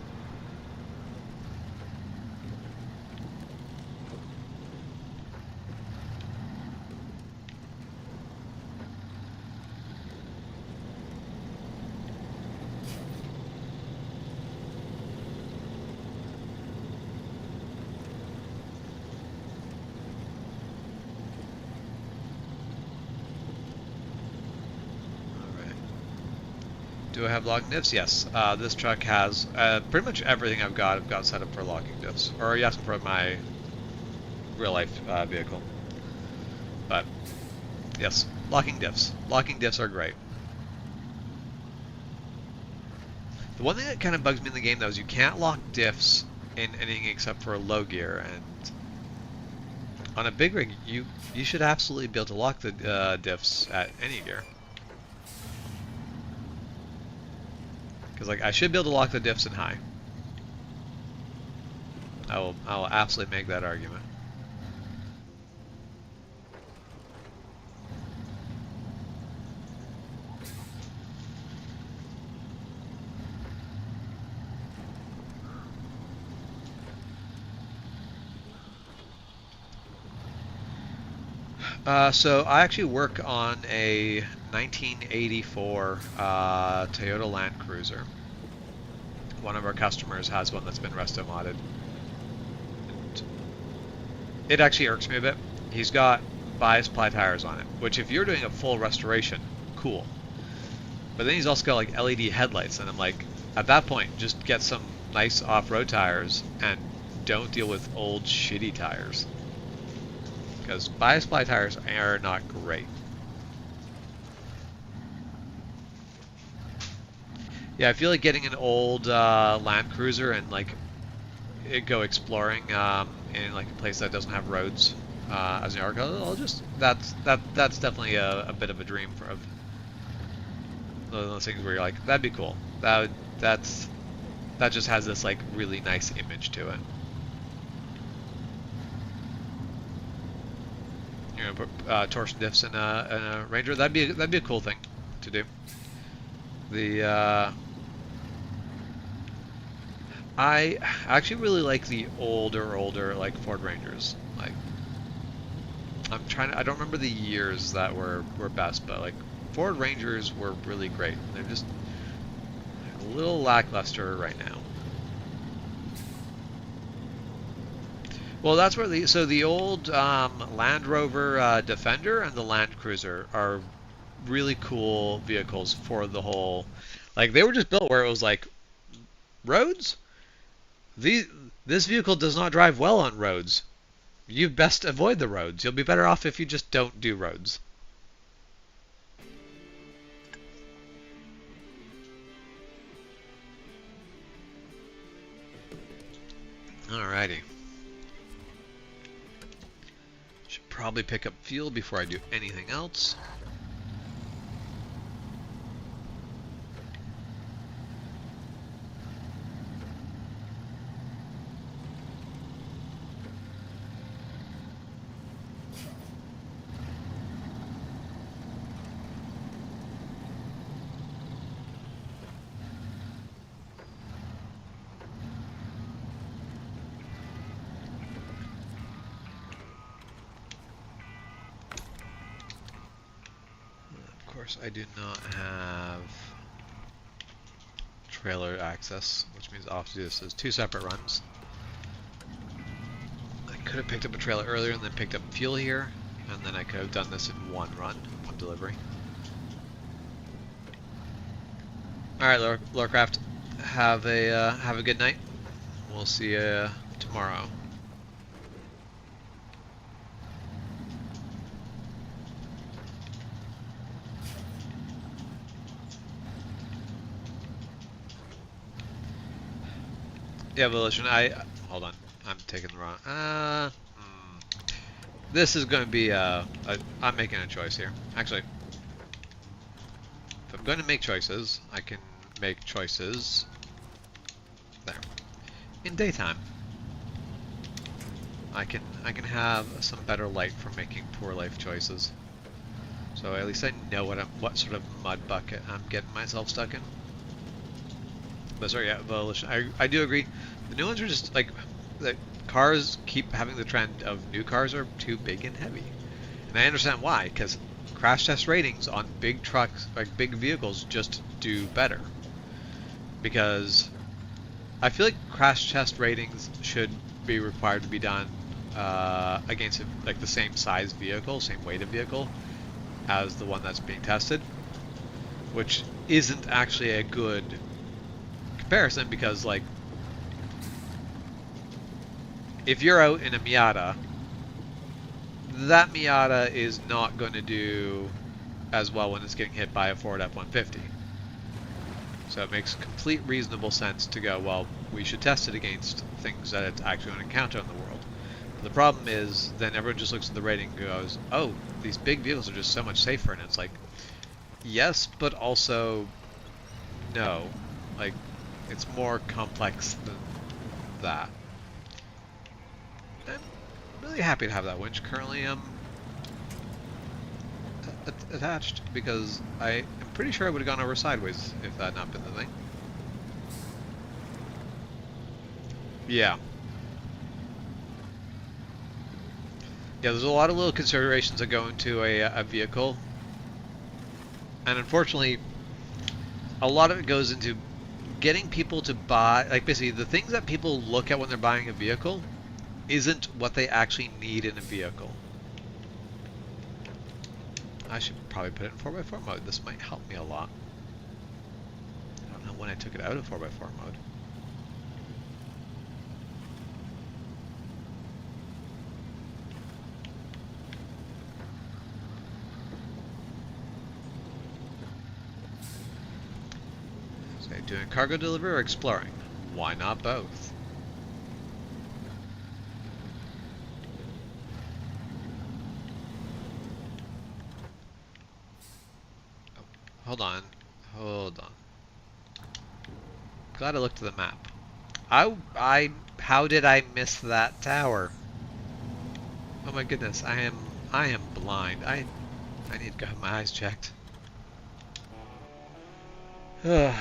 Do I have locking diffs? Yes. This truck has pretty much everything I've got set up for locking diffs. Or are you asking for my real life vehicle? But yes, locking diffs. Locking diffs are great. The one thing that kind of bugs me in the game though is you can't lock diffs in anything except for a low gear, and on a big rig you should absolutely be able to lock the diffs at any gear. Because, like, I should be able to lock the diffs in high. I will absolutely make that argument. So I actually work on a 1984 Toyota Land Cruiser. One of our customers has one that's been resto modded. And it actually irks me a bit. He's got bias ply tires on it, which if you're doing a full restoration, cool. But then he's also got like LED headlights, and I'm like, at that point, just get some nice off-road tires and don't deal with old shitty tires. Because bias ply tires are not great. Yeah, I feel like getting an old Land Cruiser and like go exploring in like a place that doesn't have roads as an arc. I'll just that's definitely a bit of a dream for of those things where you're like, that'd be cool. That just has this like really nice image to it. You know, torsion diffs in a Ranger. That'd be a cool thing to do. The I actually really like the older like Ford Rangers. Like I don't remember the years that were best, but like Ford Rangers were really great. They're just a little lackluster right now. Well, that's where the old Land Rover Defender and the Land Cruiser are really cool vehicles for the whole. Like they were just built where it was like roads. This vehicle does not drive well on roads. You best avoid the roads. You'll be better off if you just don't do roads. Alrighty. Should probably pick up fuel before I do anything else. I do not have trailer access, which means I'll have to do this as 2 separate runs. I could have picked up a trailer earlier and then picked up fuel here, and then I could have done this in 1 run, 1 delivery. Alright, Lorecraft, have a good night. We'll see you tomorrow. Yeah, Volition, hold on, I'm taking the wrong, this is going to be, I'm making a choice here. Actually, if I'm going to make choices, I can make choices, there, in daytime. I can have some better light for making poor life choices. So at least I know what sort of mud bucket I'm getting myself stuck in. But sorry, yeah, Volition. I do agree. The new ones are just like the cars keep having the trend of new cars are too big and heavy, and I understand why. Because crash test ratings on big trucks, like big vehicles, just do better. Because I feel like crash test ratings should be required to be done against like the same size vehicle, same weight of vehicle as the one that's being tested, which isn't actually a good comparison because like if you're out in a Miata, that Miata is not going to do as well when it's getting hit by a Ford F-150. So it makes complete reasonable sense to go, well, we should test it against things that it's actually going to encounter in the world. But the problem is then everyone just looks at the rating and goes, oh, these big vehicles are just so much safer, and it's like, yes, but also no. Like, it's more complex than that. I'm really happy to have that winch currently attached, because I am pretty sure I would have gone over sideways if that had not been the thing. Yeah. Yeah, there's a lot of little considerations that go into a vehicle. And unfortunately, a lot of it goes into getting people to buy, like basically the things that people look at when they're buying a vehicle isn't what they actually need in a vehicle. I should probably put it in 4x4 mode. This might help me a lot. I don't know when I took it out of 4x4 mode. Okay, doing cargo delivery or exploring? Why not both? Hold on. Hold on. Glad I looked at the map. How did I miss that tower? Oh my goodness, I am blind. I need to go have my eyes checked. Yeah.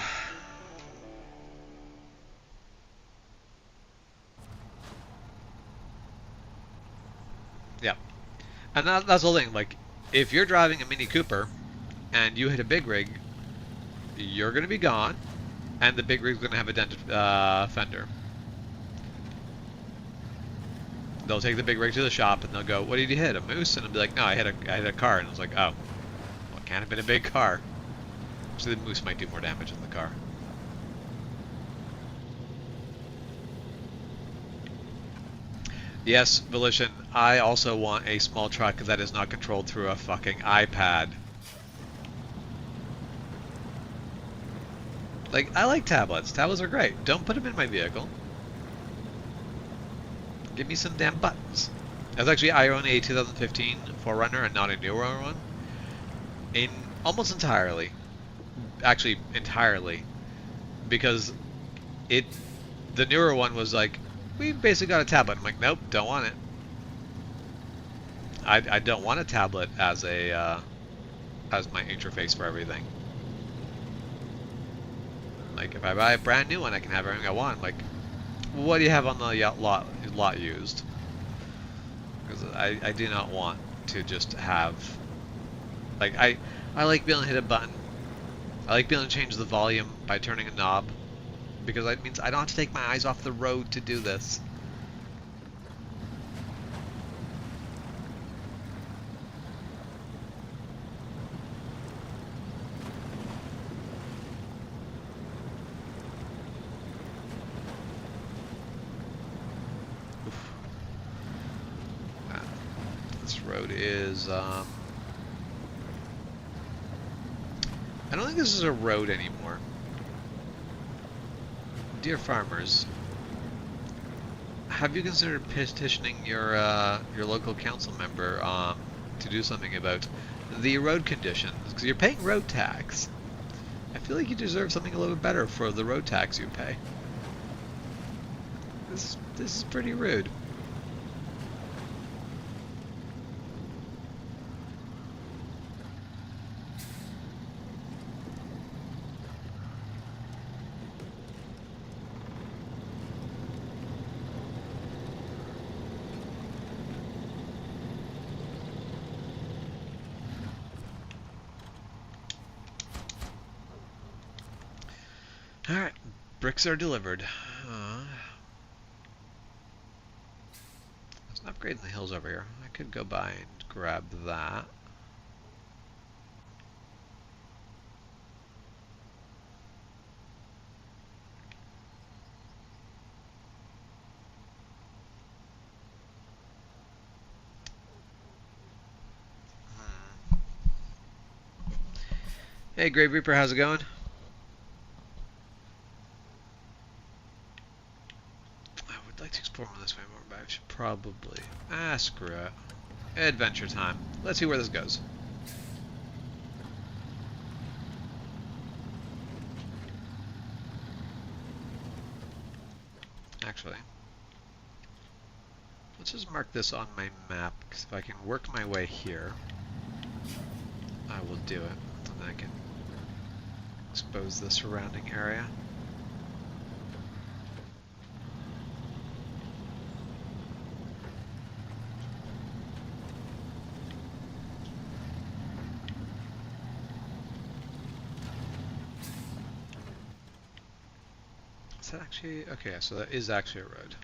And that's the whole thing. Like, if you're driving a Mini Cooper and you hit a big rig, you're gonna be gone, and the big rig's gonna have a dented fender. They'll take the big rig to the shop and they'll go, "What did you hit? A moose?" And I'll be like, "No, I hit a car." And I was like, "Oh, well, it can't have been a big car." So the moose might do more damage than the car. Yes, Volition, I also want a small truck that is not controlled through a fucking iPad. Like, I like tablets. Tablets are great. Don't put them in my vehicle. Give me some damn buttons. I own a 2015 4Runner and not a newer one. Almost entirely. Actually, entirely. Because the newer one was like, we basically got a tablet. I'm like, nope, don't want it. I don't want a tablet as my interface for everything. Like, if I buy a brand new one, I can have everything I want. Like, what do you have on the lot used? Because I do not want to just have, like, I like being able to hit a button. I like being able to change the volume by turning a knob, because that means I don't have to take my eyes off the road to do this. This road is, I don't think this is a road anymore. Dear farmers, have you considered petitioning your local council member to do something about the road conditions? Because you're paying road tax. I feel like you deserve something a little bit better for the road tax you pay. This is pretty rude. Alright, bricks are delivered. There's an upgrade in the hills over here. I could go by and grab that. Hey, Grave Reaper, how's it going? I would like to explore this way more, but I should probably... screw it. Adventure time. Let's see where this goes. Actually, let's just mark this on my map, because if I can work my way here, I will do it. And then I can expose the surrounding area. Is that actually... okay, so that is actually a road.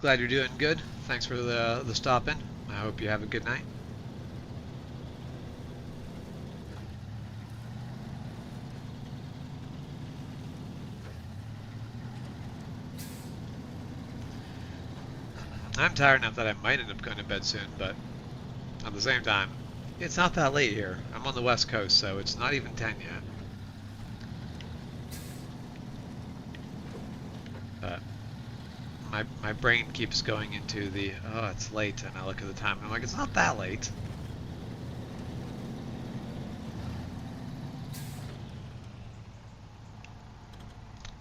Glad you're doing good. Thanks for the stop in. I hope you have a good night. I'm tired enough that I might end up going to bed soon, but at the same time, it's not that late here. I'm on the West Coast, so it's not even 10 yet. But my brain keeps going into the, oh, it's late, and I look at the time and I'm like, it's not that late.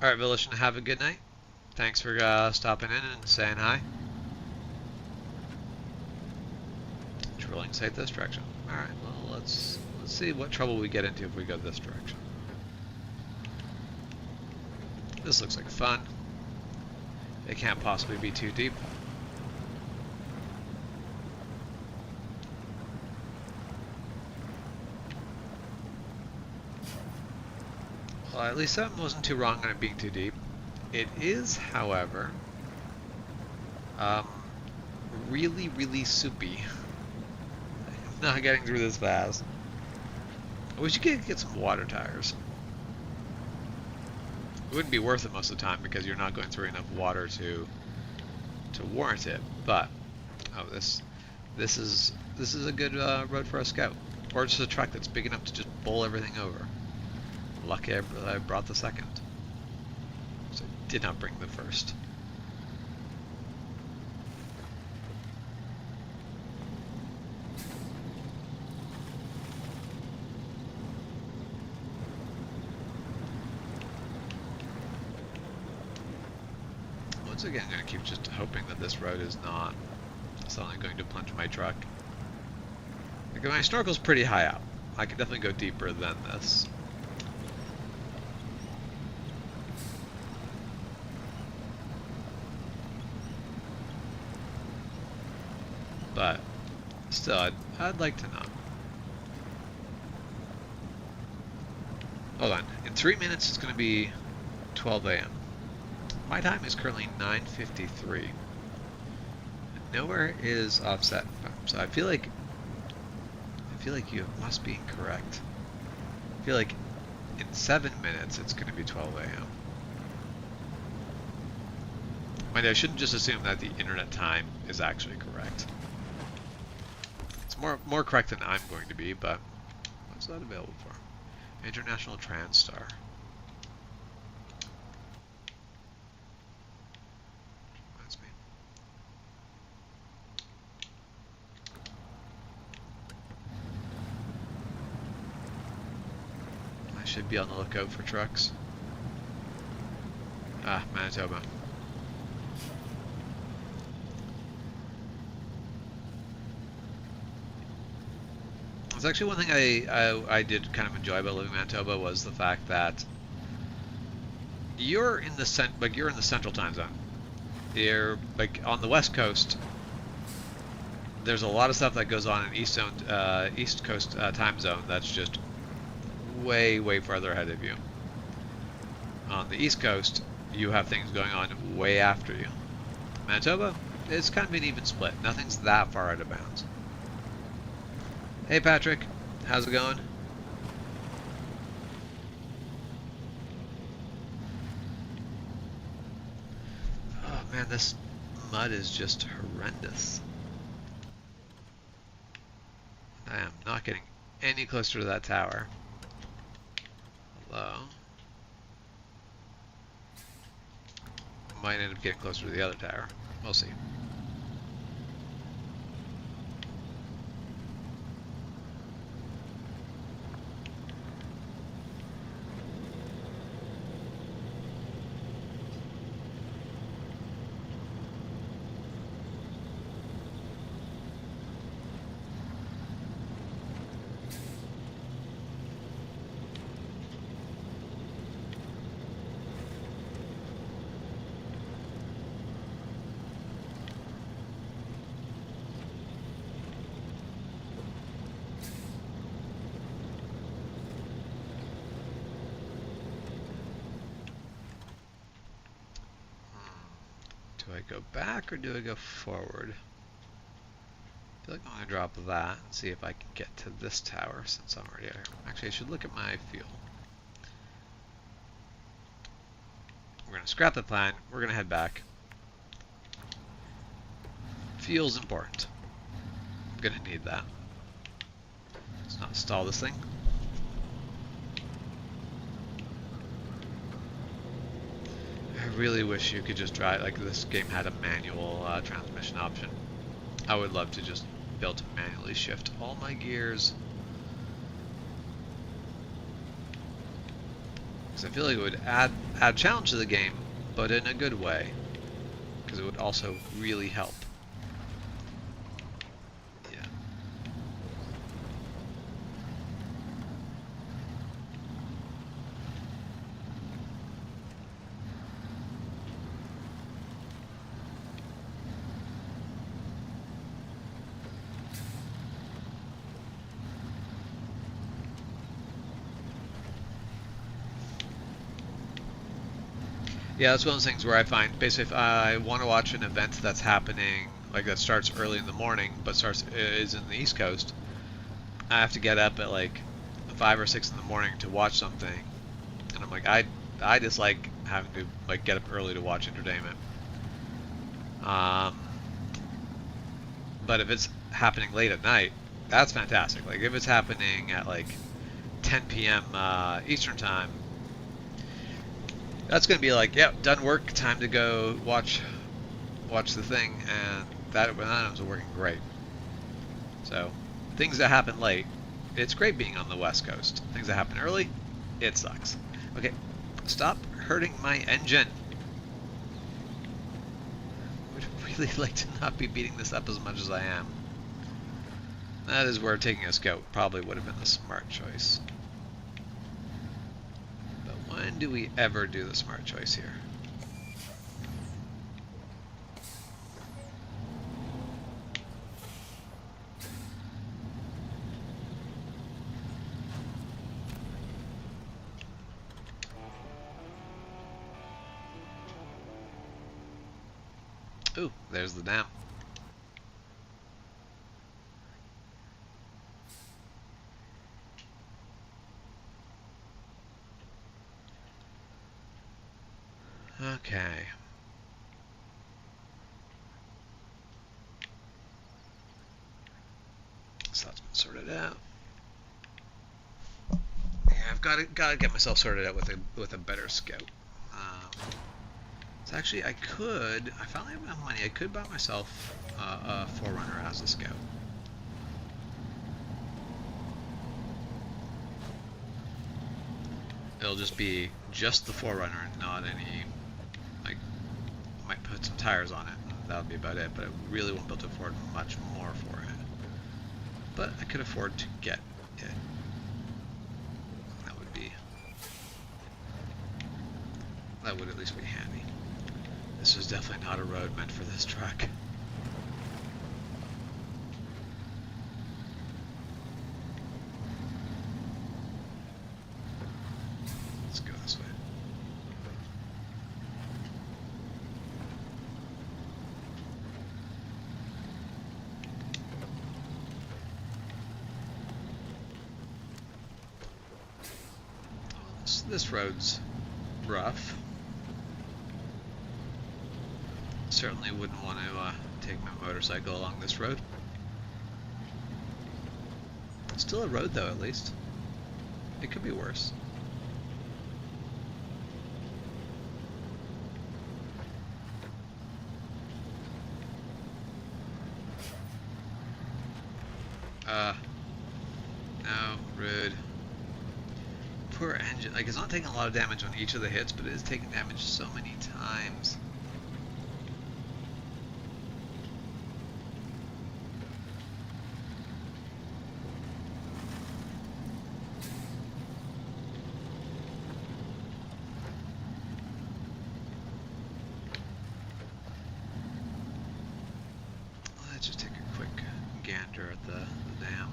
Alright, Volition, have a good night. Thanks for stopping in and saying hi. Drilling site this direction. Alright, well, let's see what trouble we get into if we go this direction. This looks like fun. It can't possibly be too deep. Well, at least something wasn't too wrong on it being too deep. It is, however, really, really soupy. I'm not getting through this fast. I wish you could get some water tires. It wouldn't be worth it most of the time because you're not going through enough water to warrant it. But oh, this is a good road for a scout, or just a truck that's big enough to just bowl everything over. Lucky I brought the second, so I did not bring the first. Once again, I'm going to keep just hoping that this road is not suddenly going to plunge my truck. Like, my snorkel's pretty high up. I can definitely go deeper than this. But still, I'd like to know. Hold on. In 3 minutes, it's going to be 12 a.m. My time is currently 9:53. Nowhere is offset, so I feel like you must be incorrect. I feel like in 7 minutes it's going to be 12 a.m. Mind you, I shouldn't just assume that the internet time is actually correct. It's more correct than I'm going to be, but what's that available for? International Transstar. Should be on the lookout for trucks. Ah, Manitoba. It's actually one thing I did kind of enjoy about living in Manitoba was the fact that you're in the central time zone. You're like on the West Coast. There's a lot of stuff that goes on in East Coast time zone that's just way farther ahead of you. On the East Coast, you have things going on way after you. Manitoba, it's kind of an even split. Nothing's that far out of bounds. Hey Patrick, how's it going? Oh man, this mud is just horrendous. I am not getting any closer to that tower. Hello. Might end up getting closer to the other tower. We'll see. Do I go back or do I go forward? I feel like I'm going to drop that and see if I can get to this tower since I'm already here. Actually, I should look at my fuel. We're going to scrap the plan. We're going to head back. Fuel's important. I'm going to need that. Let's not stall this thing. I really wish you could just drive, like this game had a manual transmission option. I would love to just be able to manually shift all my gears. Because I feel like it would add challenge to the game, but in a good way. Because it would also really help. Yeah. Yeah, that's one of those things where I find, basically, if I want to watch an event that's happening, like that starts early in the morning, but is in the East Coast, I have to get up at like 5 or 6 in the morning to watch something, and I'm like, I dislike having to like get up early to watch entertainment. But if it's happening late at night, that's fantastic. Like if it's happening at like 10 p.m. Eastern time. That's gonna be like, yep, done work, time to go watch the thing, and that was working great. So, things that happen late, it's great being on the West Coast. Things that happen early, it sucks. Okay, stop hurting my engine. I would really like to not be beating this up as much as I am. That is where taking a scout probably would have been the smart choice. When do we ever do the smart choice here? Ooh, there's the dam. Okay. So that's been sorted out. Yeah, I've got to get myself sorted out with a better scout. So actually, I finally have enough money. I could buy myself a 4Runner as a scout. It'll just be just the 4Runner and not any, like, I might put some tires on it, and that'll be about it, but I really won't be able to afford much more for it. But I could afford to get it. That would at least be handy. This was definitely not a road meant for this truck. Let's go this way. This road's rough. Certainly wouldn't want to take my motorcycle along this road. It's still a road though, at least. It could be worse. No, rude. Poor engine. Like, it's not taking a lot of damage on each of the hits, but it is taking damage so many times. Let's just take a quick gander at the dam.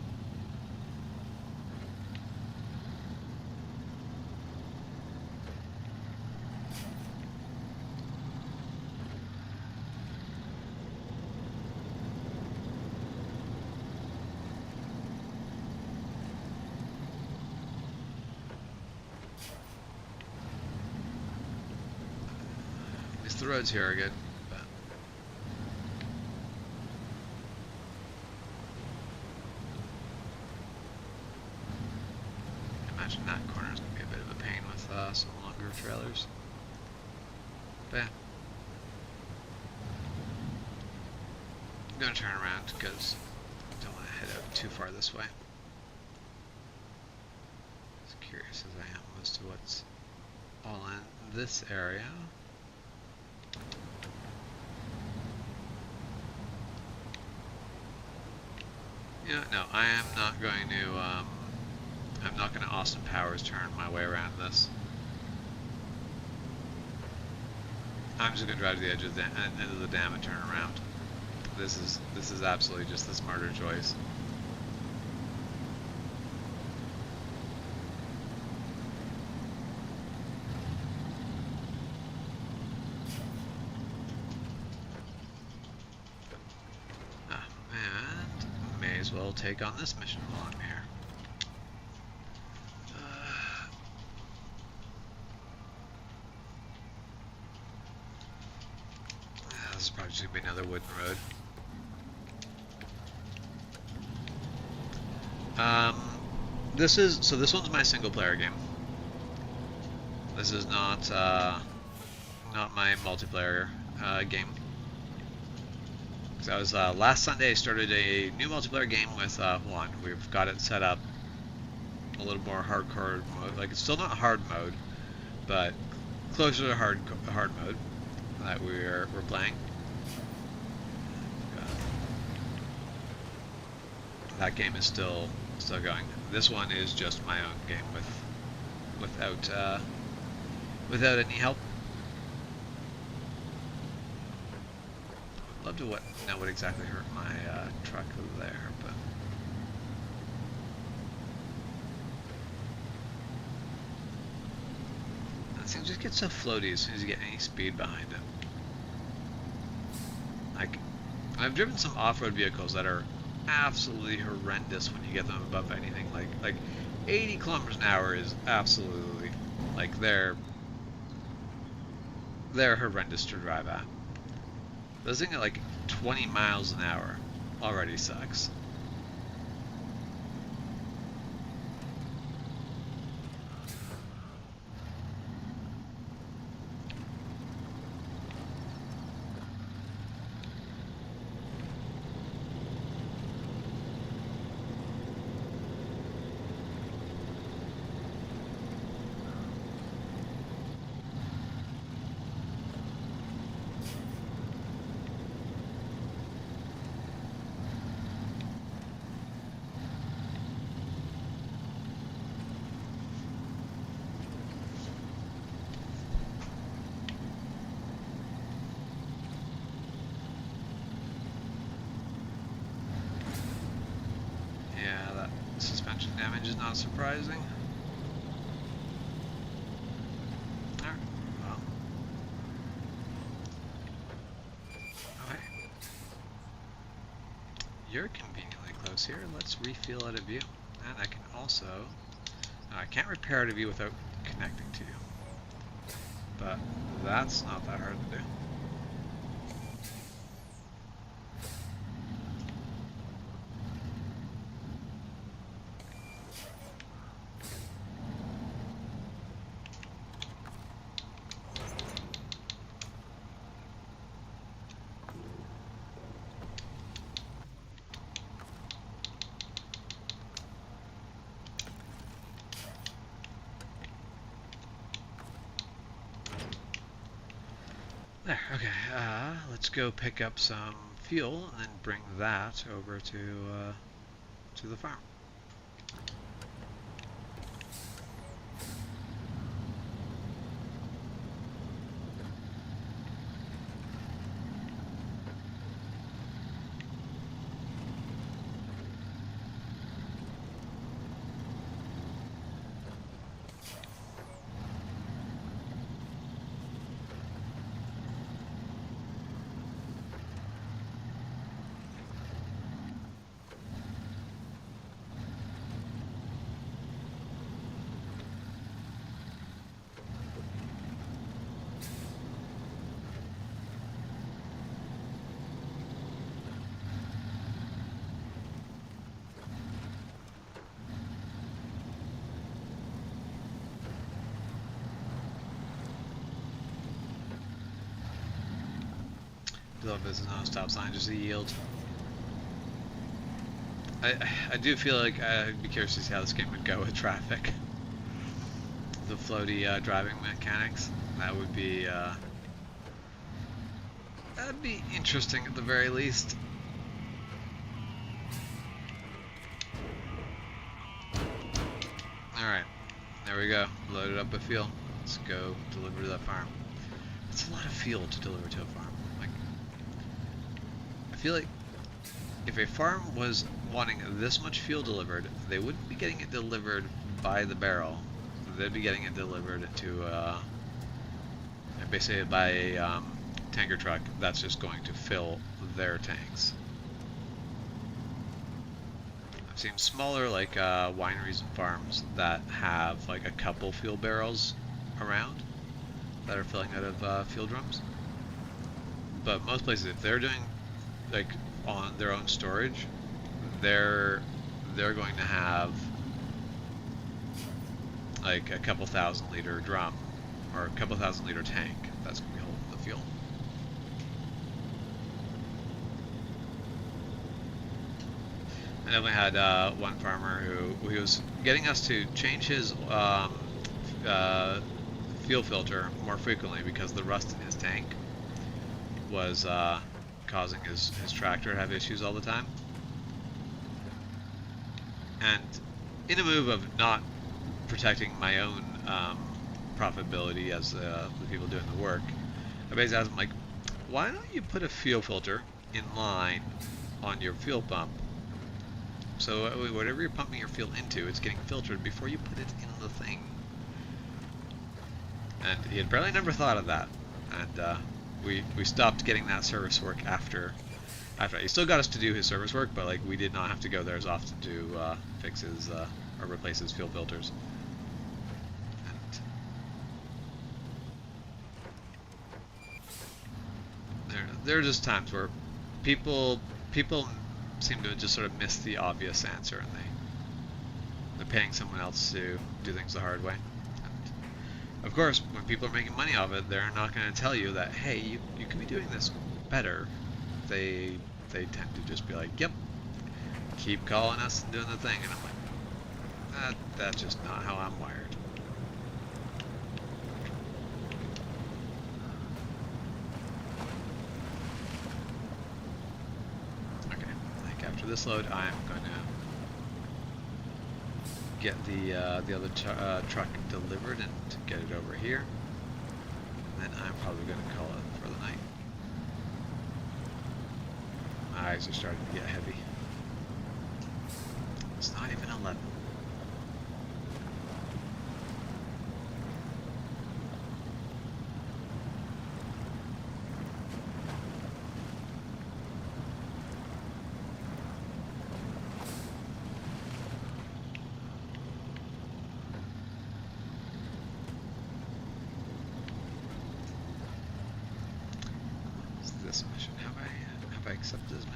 The roads here are good, but I imagine that corner is going to be a bit of a pain with some longer trailers. But yeah. I'm going to turn around because I don't want to head out too far this way. As curious as I am as to what's all in this area. Yeah, no, I am not going to, I'm not going to Austin Powers turn my way around this. I'm just going to drive to the edge of the end of the dam and turn around. This is absolutely just the smarter choice. And may as well take on this mission while I'm here. This is probably just going to be another wooden road. This one's my single player game. This is not my multiplayer game. So I was last Sunday I started a new multiplayer game with Juan. We've got it set up a little more hardcore mode. Like it's still not hard mode, but closer to hard mode that we're playing. That game is still going. This one is just my own game without any help. I'd love to know what exactly hurt my truck there, but that thing just gets so floaty as soon as you get any speed behind it. Like I've driven some off-road vehicles that are absolutely horrendous when you get them above anything. Like 80 kilometers an hour is absolutely like they're horrendous to drive at. Those things at like 20 miles an hour already sucks. Suspension damage is not surprising. Alright, well. Okay. You're conveniently close here. Let's refuel out of view. And I can also... I can't repair out of view without connecting to you. But that's not that hard to do. There, okay, let's go pick up some fuel and then bring that over to the farm. though there's no stop sign, just a yield. I do feel like I'd be curious to see how this game would go with traffic. The floaty driving mechanics. That would be that'd be interesting at the very least. Alright, there we go. Loaded up with fuel. Let's go deliver to that farm. That's a lot of fuel to deliver to a farm. Like, I feel like if a farm was wanting this much fuel delivered, they wouldn't be getting it delivered by the barrel. They'd be getting it delivered to basically by a tanker truck that's just going to fill their tanks. I've seen smaller like wineries and farms that have like a couple fuel barrels around that are filling out of fuel drums. But most places, if they're doing like on their own storage, they're going to have like a couple 1,000-liter drum or a couple 1,000-liter tank that's going to be holding the fuel. I definitely had one farmer who he was getting us to change his fuel filter more frequently because the rust in his tank was causing his tractor to have issues all the time. And in a move of not protecting my own profitability as the people doing the work, I basically asked him, like, why don't you put a fuel filter in line on your fuel pump, so whatever you're pumping your fuel into, it's getting filtered before you put it in the thing. And he had barely never thought of that, and we stopped getting that service work after he still got us to do his service work, but like we did not have to go there as often to fix his or replace his fuel filters. And there are just times where people seem to just sort of miss the obvious answer, and they're paying someone else to do things the hard way. And of course, when people are making money off it, they're not going to tell you that, hey, you could be doing this better. They tend to just be like, yep, keep calling us and doing the thing, and I'm like, that's just not how I'm wired. After this load, I'm going to get the other truck delivered and get it over here. And then I'm probably going to call it for the night. My eyes are starting to get heavy. It's not even 11. This mission, have I accepted this mission?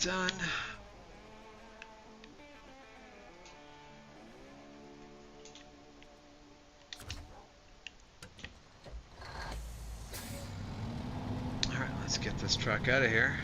Done. All right, let's get this truck out of here.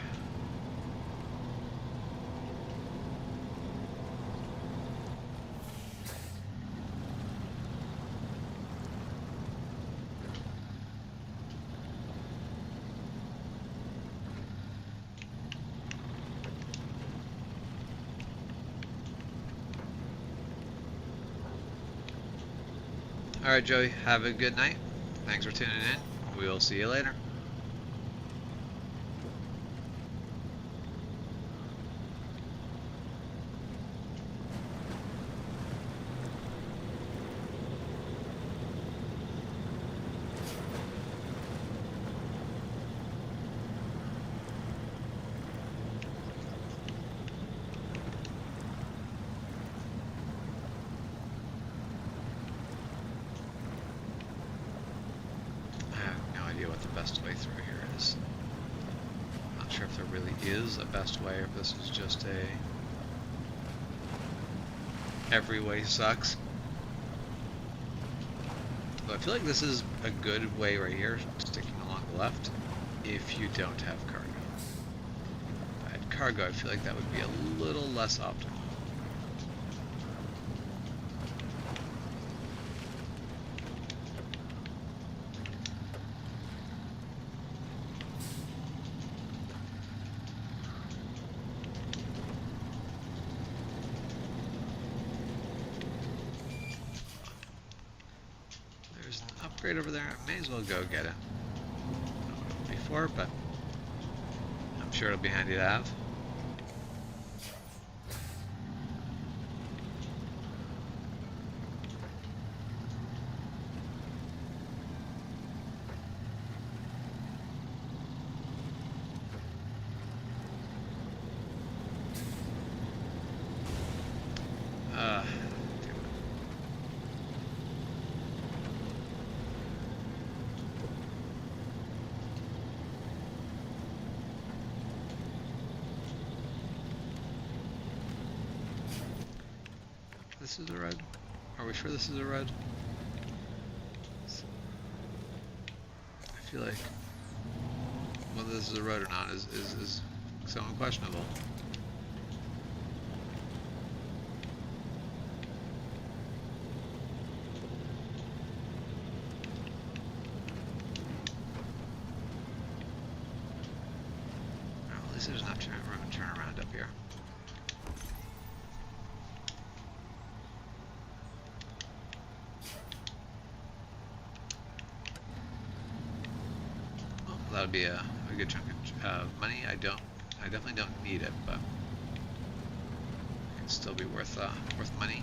Alright, Joey, have a good night. Thanks for tuning in. We'll see you later. is a best way or if this is just a every way sucks. But I feel like this is a good way right here, sticking along the left, if you don't have cargo. If I had cargo, I feel like that would be a little less optimal. Upgrade over there, I may as well go get it. I don't know before, but I'm sure it'll be handy to have. This is a road? Are we sure this is a road? I feel like whether this is a road or not is somewhat questionable. Well, at least there's not turn around up here. That would be a good chunk of money. I definitely don't need it, but it'd still be worth money.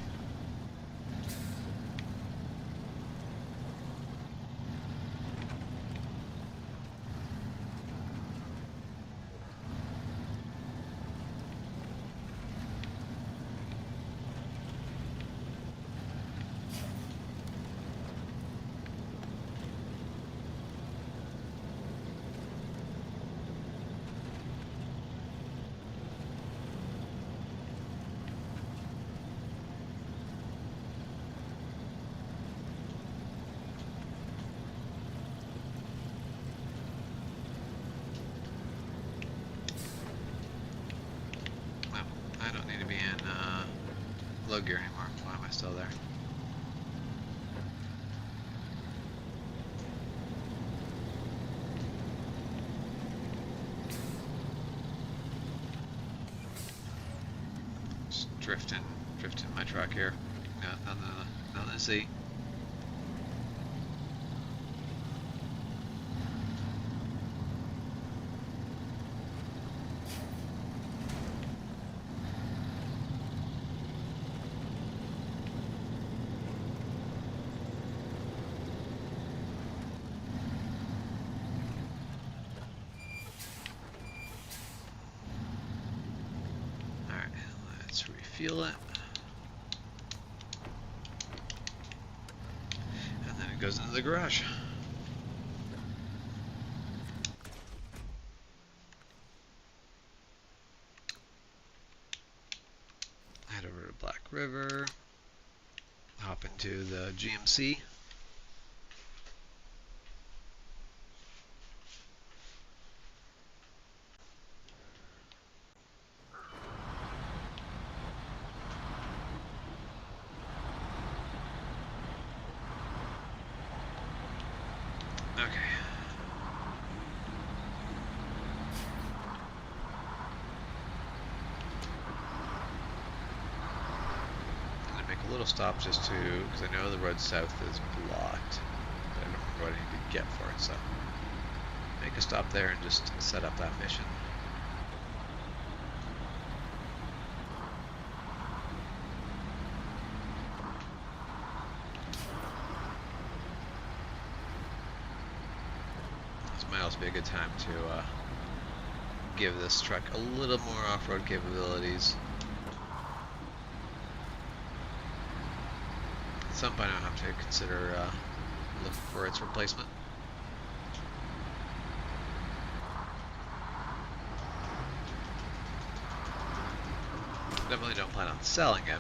I don't need to be in low gear anymore. Why am I still there? Just drifting my truck here. Got nothing to see. Let's refuel it. And then it goes into the garage. Head over to Black River. Hop into the GMC. Okay. I'm gonna make a little stop just to, because I know the road south is blocked, but I don't remember what I need to get for it, so make a stop there and just set up that mission. Might also be a good time to give this truck a little more off-road capabilities. At some point I'll have to consider looking for its replacement. Definitely don't plan on selling it,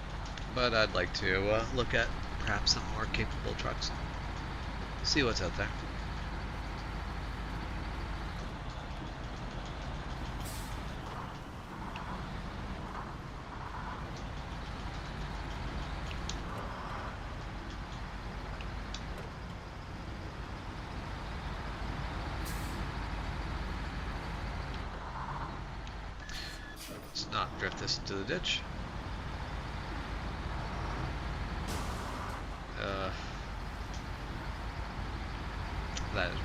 but I'd like to look at perhaps some more capable trucks and see what's out there. Let's not drift this into the ditch. That is rude.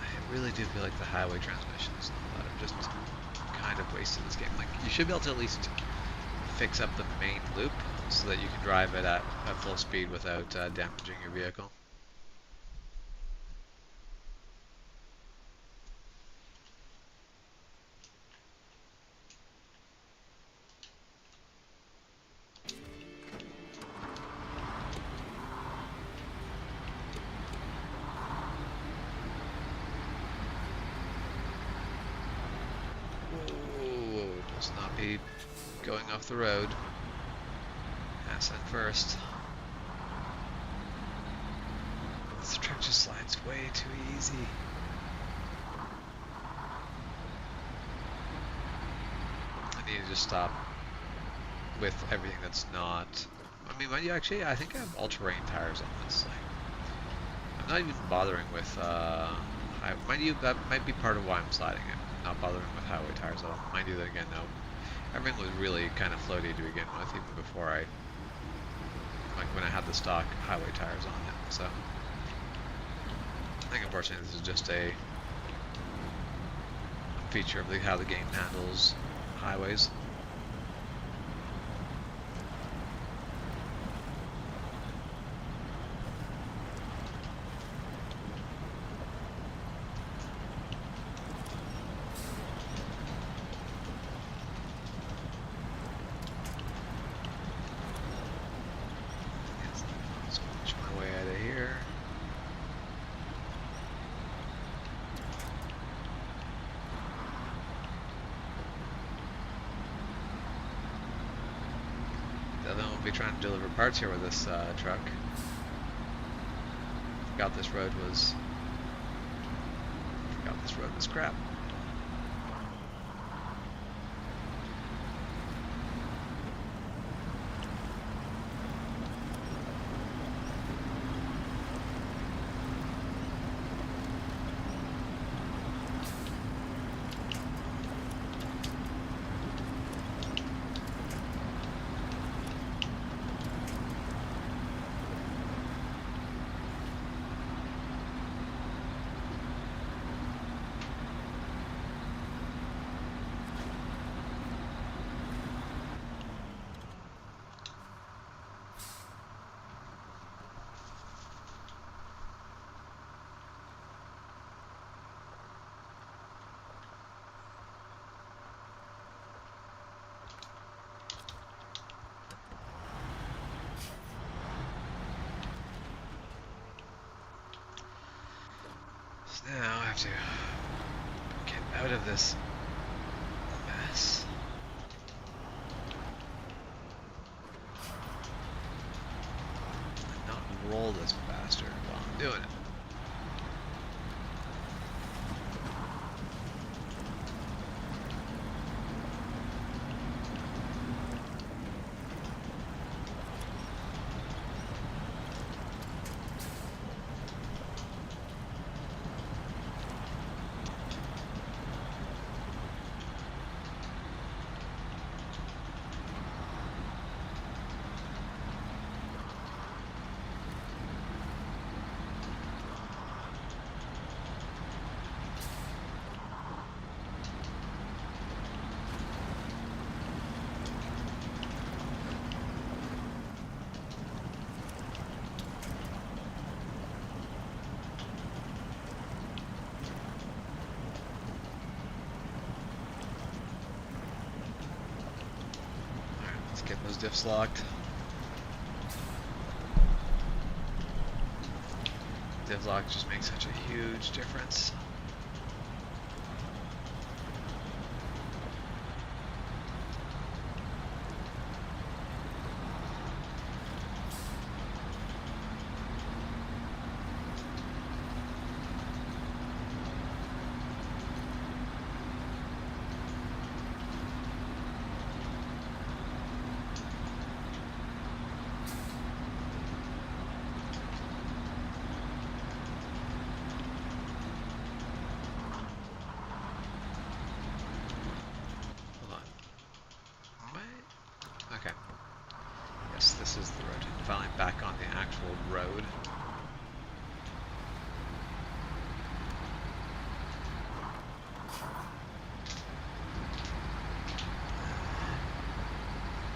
I really do feel like the highway transmissions are just kind of wasted this game. Like, you should be able to at least fix up the main loop so that you can drive it at full speed without damaging your vehicle. Whoa, let's not be going off the road. Ascent first. This truck just slides way too easy. I need to just stop with everything that's not... I mean, mind you, actually, I think I have all-terrain tires on this. Like, I'm not even bothering with... mind you, that might be part of why I'm sliding it. Not bothering with highway tires at all. Mind you, that again, though, everything was really kind of floaty to begin with, even before I... Like, when I had the stock highway tires on it, so... I think, unfortunately, this is just a feature of how the game handles highways. Let's punch my way out of here. Then we'll be trying to deliver parts here with this truck. Forgot this road was crap. Now I have to get out of this mess. And not roll this bastard while I'm doing it. Get those diffs locked. Diff div lock just makes such a huge difference. Okay. Yes, this is the road. Finally back on the actual road.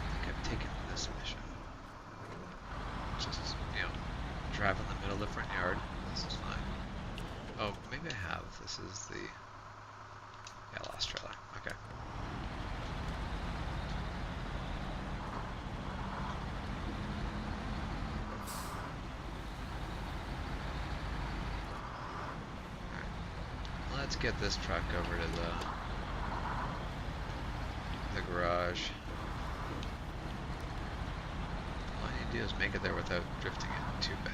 I think I've taken this mission. Just, you know, drive in the middle of the front yard. This is fine. Oh, maybe I have. This is the... Yeah, lost trailer. Okay. Let's get this truck over to the garage. All I need to do is make it there without drifting it too bad.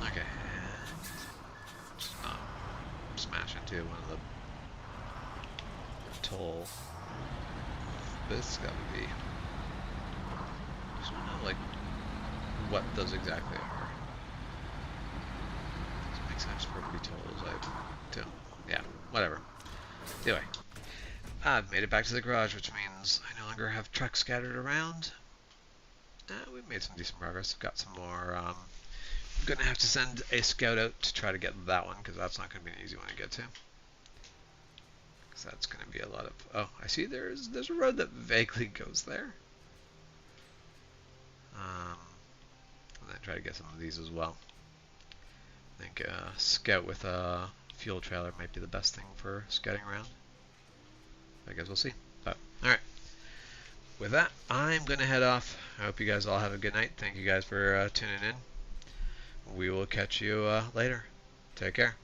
Okay, and just smash into one of the toll. This gotta be. Just wanna know like what those exactly are. Does it make sense for it to be tolls? I don't. Yeah, whatever. Anyway, I've made it back to the garage, which means I no longer have trucks scattered around. We've made some decent progress. Got some more. I'm gonna have to send a scout out to try to get that one because that's not gonna be an easy one to get to. Because that's gonna be a lot of. Oh, I see. There's a road that vaguely goes there. And then try to get some of these as well. I think scout with a fuel trailer might be the best thing for scouting around. I guess we'll see. But all right. With that, I'm gonna head off. I hope you guys all have a good night. Thank you guys for tuning in. We will catch you later. Take care.